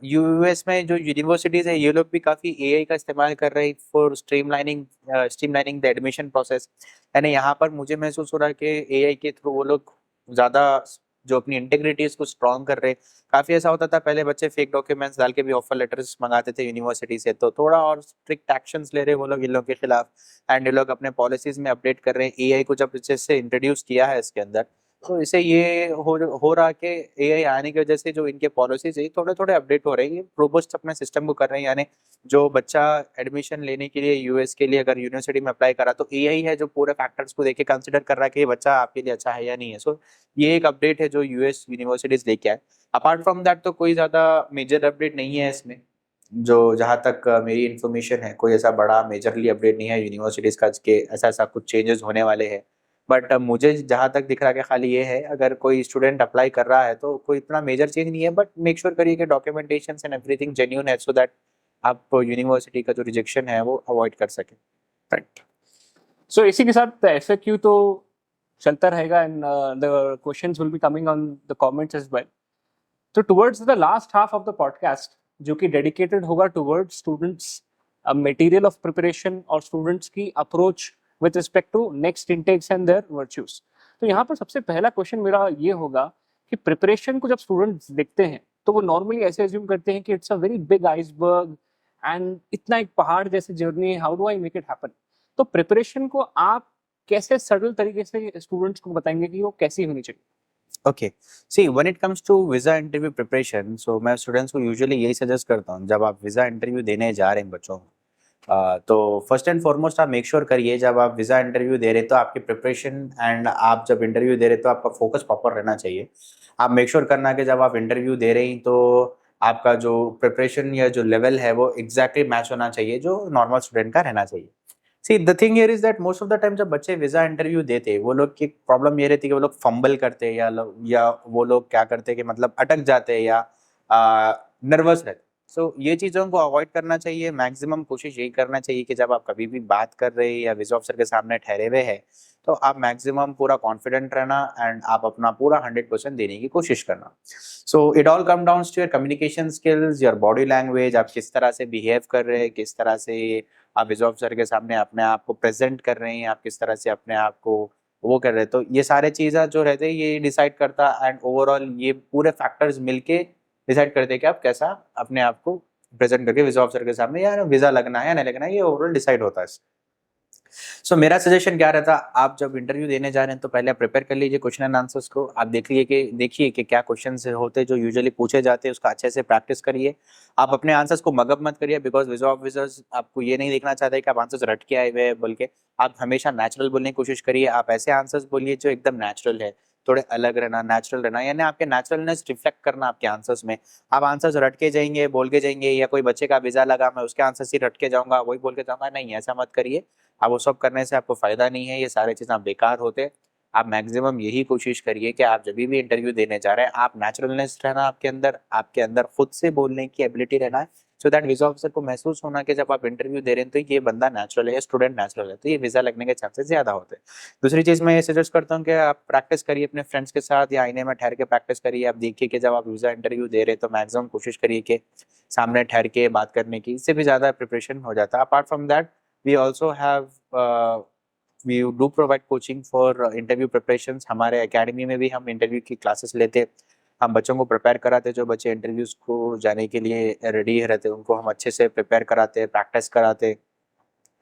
यूएस में जो यूनिवर्सिटीज़ है ये लोग भी काफ़ी एआई का इस्तेमाल कर रहे हैं for streamlining the admission process. यानी यहाँ पर मुझे महसूस हो रहा है कि एआई के थ्रू वो लोग ज़्यादा जो अपनी इंटेग्रिटीज को स्ट्रॉन्ग कर रहे। काफी ऐसा होता था पहले बच्चे फेक डॉक्यूमेंट्स डाल के भी ऑफर लेटर्स मंगाते थे यूनिवर्सिटी से, तो थोड़ा और स्ट्रिक्ट एक्शंस ले रहे वो लोग इन लोग के खिलाफ। एंड ये लोग अपने पॉलिसीज में अपडेट कर रहे हैं। एआई को जब से इंट्रोड्यूस किया है इसके अंदर, तो इसे ये हो रहा कि एआई आने की वजह से जो इनके पॉलिसीज है थोड़े थोड़े अपडेट हो रहे हैं, रोबस्ट अपने सिस्टम को कर रहे हैं। यानी जो बच्चा एडमिशन लेने के लिए यूएस के लिए अगर यूनिवर्सिटी में अप्लाई करा, तो एआई है जो पूरे फैक्टर्स को देखे कंसिडर कर रहा है कि ये बच्चा आपके लिए अच्छा है या नहीं है। सो ये एक अपडेट है जो यूएस यूनिवर्सिटीज लेके आए। अपार्ट फ्रॉम दैट तो कोई ज्यादा मेजर अपडेट नहीं है इसमें, जो जहाँ तक मेरी इन्फॉर्मेशन है कोई ऐसा बड़ा मेजरली अपडेट नहीं है यूनिवर्सिटीज का कि ऐसा ऐसा कुछ चेंजेस होने वाले हैं। बट मुझे जहाँ तक दिख रहा है कि खाली ये है, अगर कोई स्टूडेंट अप्लाई कर रहा है तो कोई इतना मेजर चेंज नहीं है, बट मेक श्योर करिए कि डॉक्यूमेंटेशन एंड एवरीथिंग जेन्युइन है, सो दैट आप यूनिवर्सिटी का जो रिजेक्शन है वो अवॉइड कर सके। राइट। सो इसी के साथ एफएक्यू तो चलता रहेगा and the questions will be coming on the comments as well. तो towards the last half of the podcast जो कि डेडिकेटेड होगा towards students material of preparation और स्टूडेंट्स की approach with respect to next intakes and their virtues. तो यहाँ पर सबसे पहला क्वेश्चन मेरा ये होगा कि प्रिपरेशन को जब स्टूडेंट्स देखते हैं तो वो नॉर्मली ऐसे एज्यूम करते हैं कि it's a very big iceberg and इतना एक पहाड़ जैसे जर्नी है, how do I make it happen. तो प्रिपरेशन को आप कैसे सरल तरीके से स्टूडेंट्स को बताएंगे कि वो कैसी होनी चाहिए? Okay, see when it comes to visa interview preparation, so मैं स्टूडेंट्स को यूजुअली यही सजेस्ट करता हूँ जब आप वीजा इंटरव्यू देने जा रहे हैं बच्चों को, तो फर्स्ट एंड फॉरमोस्ट आप मेक श्योर करिए जब आप वीजा इंटरव्यू दे रहे तो आपकी प्रिपरेशन एंड आप जब इंटरव्यू दे रहे तो आपका फोकस प्रॉपर रहना चाहिए। आप मेक श्योर करना कि जब आप इंटरव्यू दे रहे हैं तो आपका जो प्रिपरेशन या जो लेवल है वो एग्जैक्टली मैच होना चाहिए जो नॉर्मल स्टूडेंट का रहना चाहिए। सी the thing here is that most of the time जब बच्चे वीजा इंटरव्यू देते वो लोग की प्रॉब्लम ये रहती है कि वो लोग फंबल करते हैं या वो लोग क्या करते हैं कि मतलब अटक जाते हैं या नर्वस रहते। सो ये चीज़ों को अवॉइड करना चाहिए। मैक्सिमम कोशिश यही करना चाहिए कि जब आप कभी भी बात कर रहे हैं या वीजा ऑफिसर के सामने ठहरे हुए हैं तो आप मैक्सिमम पूरा कॉन्फिडेंट रहना एंड आप अपना पूरा 100% देने की कोशिश करना। So it all come down to your communication skills, your body language, आप किस तरह से बिहेव कर रहे हैं, किस तरह से आप वीजा ऑफिसर के सामने अपने आप को प्रेजेंट कर रहे हैं, आप किस तरह से अपने आप को वो कर रहे हैं। तो ये सारे चीज़ें जो रहते हैं ये डिसाइड करता एंड ओवरऑल ये पूरे फैक्टर्स मिलके डिसाइड करते हैं कि आप कैसा अपने आप को प्रेजेंट करके वीजा ऑफिसर के सामने या वीजा लगना है या नहीं लगना है, ये ओवरऑल डिसाइड होता है। सो मेरा सजेशन क्या रहता, आप जब इंटरव्यू देने जा रहे हैं तो पहले आप प्रिपेयर कर लीजिए क्वेश्चन एंड आंसर्स को। आप देखिए कि क्या क्वेश्चंस होते हैं जो यूजुअली पूछे जाते हैं, उसका अच्छे से प्रैक्टिस करिए। आप अपने आंसर्स को मगअप मत करिए बिकॉज वीजा ऑफिसर्स आपको ये नहीं देखना चाहते कि आप आंसर्स रट के आए हुए हैं बोल के। आप हमेशा नेचुरल बोलने की कोशिश करिए। आप ऐसे आंसर्स बोलिए जो एकदम नेचुरल है, थोड़े अलग रहना, नेचुरल रहना, यानी आपके नेचुरलनेस रिफ्लेक्ट करना आपके आंसर्स में। आप आंसर्स रट के जाएंगे, बोल के जाएंगे, या कोई बच्चे का वीजा लगा मैं उसके आंसर्स ही रट के जाऊंगा वही बोल के जाऊंगा, नहीं ऐसा मत करिए। आप वो सब करने से आपको फायदा नहीं है, ये सारे चीज़ आप बेकार होते। आप मैक्सिमम यही कोशिश करिए कि आप जब भी इंटरव्यू देने जा रहे हैं आप नेचुरलनेस रहना आपके अंदर खुद से बोलने की एबिलिटी रहना है, सो दैट वीजा ऑफिसर को महसूस होना कि जब आप इंटरव्यू दे रहे हैं तो ये बंदा नेचुरल है, स्टूडेंट नेचुरल है, तो ये वीजा लगने के चांसेस ज्यादा होते हैं। दूसरी चीज मैं ये सजेस्ट करता हूँ कि आप प्रैक्टिस करिए अपने फ्रेंड्स के साथ या आईने में ठहर के प्रैक्टिस करिए। आप देखिए कि जब आप वीजा इंटरव्यू दे रहे हैं तो मैक्सिमम कोशिश करिए कि सामने ठहर के बात करने की, इससे भी ज्यादा प्रिपरेशन हो जाता है। Apart from that we also have we do provide coaching for interview preparations. हमारे एकेडमी में भी हम इंटरव्यू की क्लासेस लेते, हम बच्चों को प्रिपेयर कराते, जो बच्चे इंटरव्यूज को जाने के लिए रेडी रहते उनको हम अच्छे से प्रिपेयर कराते, प्रैक्टिस कराते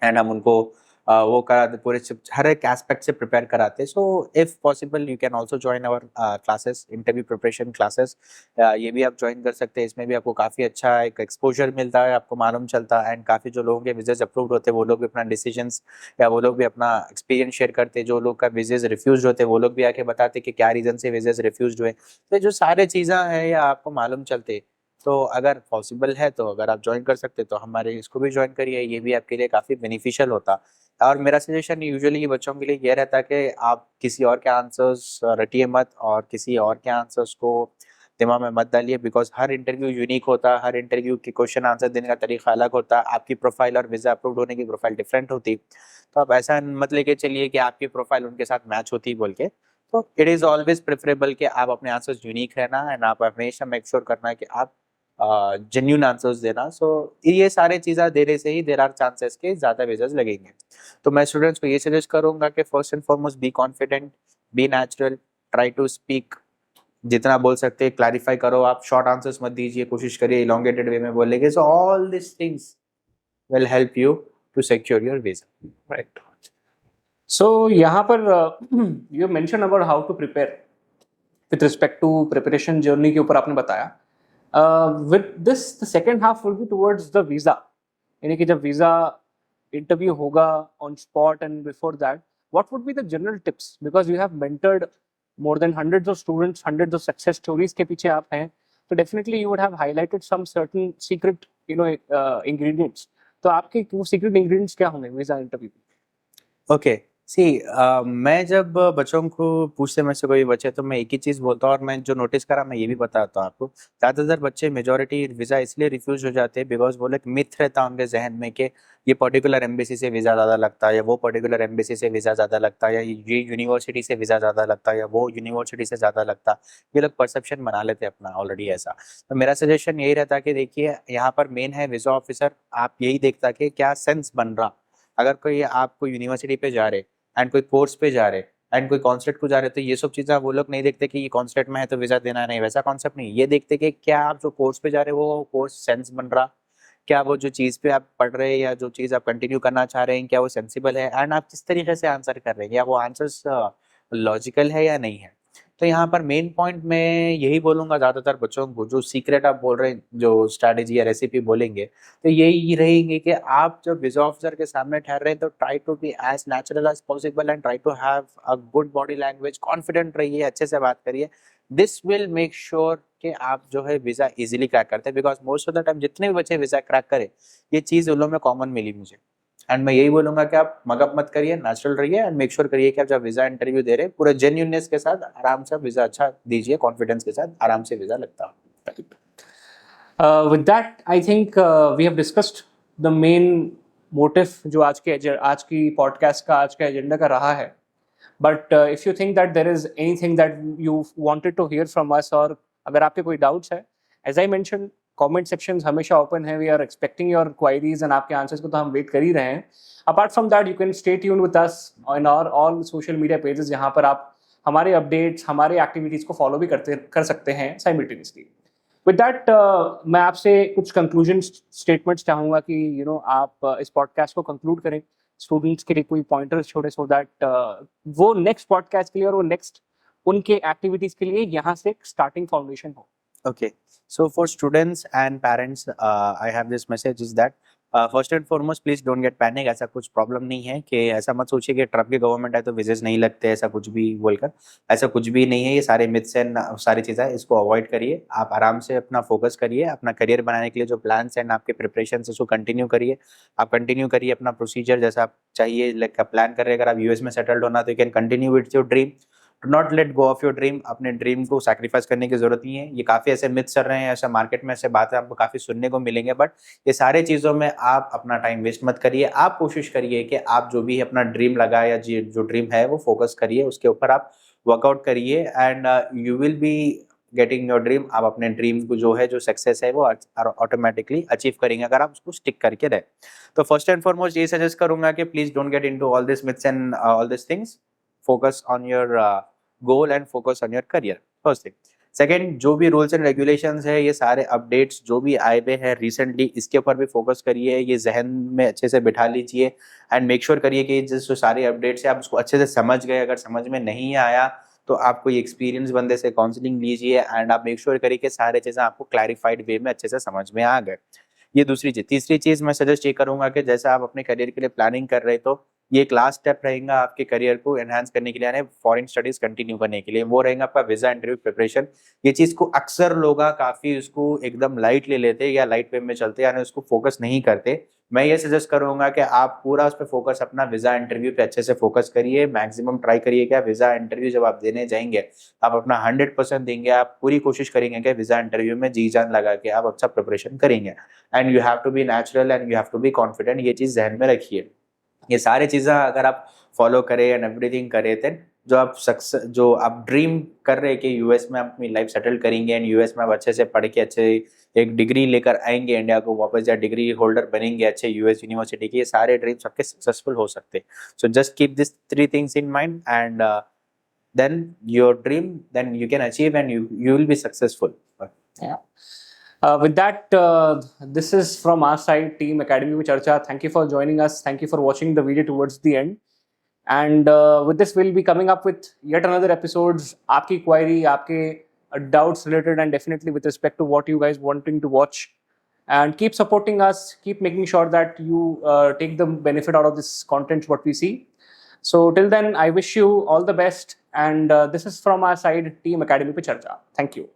एंड हम उनको वो कराते, पूरे हर एक एस्पेक्ट से प्रिपेयर कराते। So if possible you can also join our classes, interview preparation classes. ये भी आप ज्वाइन कर सकते हैं, इसमें भी आपको काफ़ी अच्छा एक एक्सपोजर मिलता है, आपको मालूम चलता है एंड काफ़ी जो लोगों के विजेज अप्रूव्ड होते हैं वो लोग भी अपना डिसीजंस या वो लोग भी अपना एक्सपीरियंस शेयर करते हैं। जो लोग का विजेज रिफ्यूज होते हैं वो लोग भी आके बताते कि क्या रीज़न से विजेज रिफ्यूज हुए। तो जो सारे चीज़ें हैं या आपको मालूम चलते, तो अगर पॉसिबल है तो अगर आप ज्वाइन कर सकते तो हमारे इसको भी ज्वाइन करिए, ये भी आपके लिए काफ़ी बेनिफिशियल होता। और मेरा सजेशन यूजुअली बच्चों के लिए ये रहता है कि आप किसी और के आंसर्स रटिए मत और किसी और के आंसर्स को दिमाग में मत डालिए, बिकॉज हर इंटरव्यू यूनिक होता है, हर इंटरव्यू के क्वेश्चन आंसर देने का तरीका अलग होता है, आपकी प्रोफाइल और वीजा अप्रूव्ड होने की प्रोफाइल डिफरेंट होती। तो आप ऐसा मत लेके चलिए कि आपकी प्रोफाइल उनके साथ मैच होती बोल के। तो इट इज़ ऑलवेज प्रेफरेबल कि आप अपने आंसर्स यूनिक रहना एंड आप हमेशा मेक श्योर करना है कि आप जेन्यून आंसर्स देना। सो ये सारे चीज़ें देने से ही देर आर चांसेस के ज़्यादा वीजाज लगेंगे। तो मैं स्टूडेंट्स को ये सजेस्ट करूंगा कि first and foremost be confident, be natural, try to speak जितना बोल सकते हैं क्लैरिफाई करो, आप शॉर्ट आंसर्स मत दीजिए, कोशिश करिए इलोंगेटेड वे में बोलने के। So all this things will help you to secure your visa. Right. So यहाँ पर you mention about how to prepare with respect to preparation journey के ऊपर आपने बताया। With this the second half will be towards the visa, यानी कि जब visa interview होगा on spot and before that, what would be the general tips, because you have mentored more than hundreds of students, hundreds of success stories के पीछे आप हैं, तो definitely you would have highlighted some certain secret, ingredients. तो आपके वो secret ingredients क्या होंगे वीजा इंटरव्यू? ओके सी, मैं जब बच्चों को पूछते में से कोई बच्चे, तो मैं एक ही चीज़ बोलता हूँ, और मैं जो नोटिस करा मैं ये भी बताता हूँ आपको। ज़्यादातर बच्चे मेजोरिटी वीज़ा इसलिए रिफ्यूज हो जाते हैं बिकॉज वो लोग मिथ रहता है उनके जहन में कि ये पर्टिकुलर एम्बेसी से वीज़ा ज़्यादा लगता है, या वो पर्टिकुलर एम्बेसी से वीज़ा ज़्यादा लगता है, या ये यूनिवर्सिटी से वीज़ा ज़्यादा लगता है, या वो यूनिवर्सिटी से ज़्यादा लगता है। ये लोग परसेप्शन बना लेते हैं अपना ऑलरेडी ऐसा। तो मेरा सजेशन यही रहता है कि देखिए, यहाँ पर मेन है वीज़ा ऑफिसर, आप यही देखता कि क्या सेंस बन रहा। अगर कोई आपको यूनिवर्सिटी पे जा रहे एंड कोई कोर्स पे जा रहे एंड कोई कॉन्सर्ट को जा रहे, तो ये सब चीज़ें वो लोग नहीं देखते कि ये कॉन्सर्ट में है तो वीज़ा देना नहीं, वैसा कॉन्सेप्ट नहीं। ये देखते कि क्या आप जो कोर्स पे जा रहे हो वो कोर्स सेंस बन रहा, क्या वो जो चीज़ पे आप पढ़ रहे हैं या जो चीज़ आप कंटिन्यू करना चाह रहे हैं, क्या वो सेंसिबल है, एंड आप किस तरीके से आंसर कर रहे हैं, या वो आंसर्स लॉजिकल है या नहीं है। तो यहाँ पर मेन पॉइंट मैं यही बोलूँगा ज़्यादातर बच्चों को, जो सीक्रेट आप बोल रहे हैं, जो स्ट्रैटेजी या रेसिपी बोलेंगे, तो यही रहेंगे कि आप जब वीज़ा ऑफिसर के सामने ठहर रहे हैं तो try to be as natural as possible and try to have a good body language, confident रहिए, अच्छे से बात करिए। दिस विल मेक श्योर कि आप जो है वीज़ा इजीली क्रैक करते हैं, because most of the time जितने भी बच्चे वीज़ा क्रैक करे, ये चीज़ उन लोगों में कॉमन मिली मुझे। एंड मैं यही बोलूंगा कि आप मगअप मत करिए, नेचुरल रहिए, एंड मेक श्योर करिए कि आप जब वीजा इंटरव्यू दे रहे हैं पूरे जेन्यूननेस के साथ आराम से वीजा अच्छा दीजिए, कॉन्फिडेंस के साथ आराम से वीजा लगता है। With that, I think we have discussed the main motive जो आज की podcast का आज का एजेंडा का रहा है. But if you think that there is anything that you wanted to hear from us, और अगर आपके कोई doubts है, as I mentioned, comment sections हमेशा open है. We are expecting your queries and आपके answers को तो हम wait कर ही रहे हैं. Apart from that, you can stay tuned with us on our all social media pages, जहाँ पर आप हमारे updates, हमारे activities को follow भी कर सकते हैं simultaneously. With that, मैं आपसे कुछ कंक्लूजन स्टेटमेंट्स चाहूँगा कि आप इस पॉडकास्ट को कंक्लूड करें स्टूडेंट्स के लिए, कोई पॉइंटर्स छोड़े, सो दैट वो नेक्स्ट पॉडकास्ट के लिए और वो नेक्स्ट उनके एक्टिविटीज़ के लिए यहाँ से स्टार्टिंग फाउंडेशन हो. Okay, so for students and parents, I have this message is that first and foremost please don't get panic. ऐसा कुछ प्रॉब्लम नहीं है, कि ऐसा मत सोचिए कि ट्रम्प की गवर्नमेंट है तो विजेस नहीं लगते, ऐसा कुछ भी बोलकर, ऐसा कुछ भी नहीं है। ये सारे मिथ्स एंड सारी चीज़ें, इसको अवॉइड करिए। आप आराम से अपना फोकस करिए, अपना करियर बनाने के लिए जो प्लान्स एंड आपके प्रिपरेशन उसको कंटिन्यू करिए। आप कंटिन्यू करिए अपना प्रोसीजर जैसा आप चाहिए, लाइक प्लान कर रहे हैं। अगर आप यूएस में सेटल्ड होना तो you can continue with your dream, do not let go of your dream. अपने ड्रीम को सैक्रिफाइस करने की जरूरत नहीं है। ये काफ़ी ऐसे मिथ्स चल रहे हैं, ऐसे मार्केट में ऐसे बातें आपको काफ़ी सुनने को मिलेंगे, बट ये सारे चीज़ों में आप अपना टाइम वेस्ट मत करिए। आप कोशिश करिए कि आप जो भी अपना ड्रीम लगाए या जो ड्रीम है वो फोकस करिए, उसके ऊपर आप वर्कआउट करिए, and you will be getting your dream. आप अपने ड्रीम को जो है, जो सक्सेस है, वो ऑटोमेटिकली अचीव करेंगे अगर आप उसको स्टिक करके रहे। तो फर्स्ट एंड फॉरमोस्ट ये सजेस्ट करूंगा कि please don't get into all this myths and all this things. Focus on your goal and focus on your career, first thing. Second, जो भी रूल्स एंड रेगुलेशंस है, ये सारे अपडेट्स जो भी आए हुए हैं रिसेंटली, इसके ऊपर भी फोकस करिए, ये जहन में अच्छे से बिठा लीजिए, एंड मेक श्योर करिए कि जो सारे अपडेट्स है आप उसको अच्छे से समझ गए। अगर समझ में नहीं आया तो आप कोई एक्सपीरियंस बंदे से काउंसलिंग लीजिए, एंड आप मेक श्योर करिए कि सारे चीज़ें आपको क्लैरिफाइड वे में अच्छे से समझ में आ गए। ये दूसरी चीज़। तीसरी चीज़ मैं सजेस्ट ये करूंगा कि जैसे आप अपने करियर के लिए प्लानिंग कर रहे, तो ये एक लास्ट स्टेप रहेगा आपके करियर को एनहांस करने के लिए, यानी फॉरेन स्टडीज कंटिन्यू करने के लिए, वो रहेगा आपका वीजा इंटरव्यू प्रिपरेशन। ये चीज़ को अक्सर लोग काफ़ी उसको एकदम लाइट ले लेते हैं या लाइट वे में चलते हैं, यानी उसको फोकस नहीं करते। मैं ये सजेस्ट करूंगा कि आप पूरा उस पर फोकस, अपना वीजा इंटरव्यू पे अच्छे से फोकस करिए। मैक्सिमम ट्राई करिए कि वीजा इंटरव्यू जब आप देने जाएंगे, आप अपना 100% देंगे। आप पूरी कोशिश करेंगे कि वीजा इंटरव्यू में जी जान लगा के आप अच्छा प्रिपरेशन करेंगे, and you have to be natural and you have to be confident. ये चीज़ जहन में रखिए। ये सारी चीज़ें अगर आप फॉलो करें एंड एवरीथिंग करें, देन जो आप ड्रीम कर रहे हैं कि यूएस में आप अपनी लाइफ सेटल करेंगे, एंड यूएस में आप अच्छे से पढ़ के अच्छे एक डिग्री लेकर आएंगे इंडिया को वापस, या डिग्री होल्डर बनेंगे अच्छे यूएस यूनिवर्सिटी के, ये सारे ड्रीम्स आपके सक्सेसफुल हो सकते हैं। So just keep this 3 things in mind, and then your dream, then you can achieve and you will be successful. Yeah. With that, this is from our side, Team Academy with Charcha. Thank you for joining us. Thank you for watching the video towards the end. And with this, we'll be coming up with yet another episodes. Aapki query, aapke doubts related, and definitely with respect to what you guys wanting to watch. And keep supporting us. Keep making sure that you take the benefit out of this content what we see. So till then, I wish you all the best. And this is from our side, Team Academy पे चर्चा. Thank you.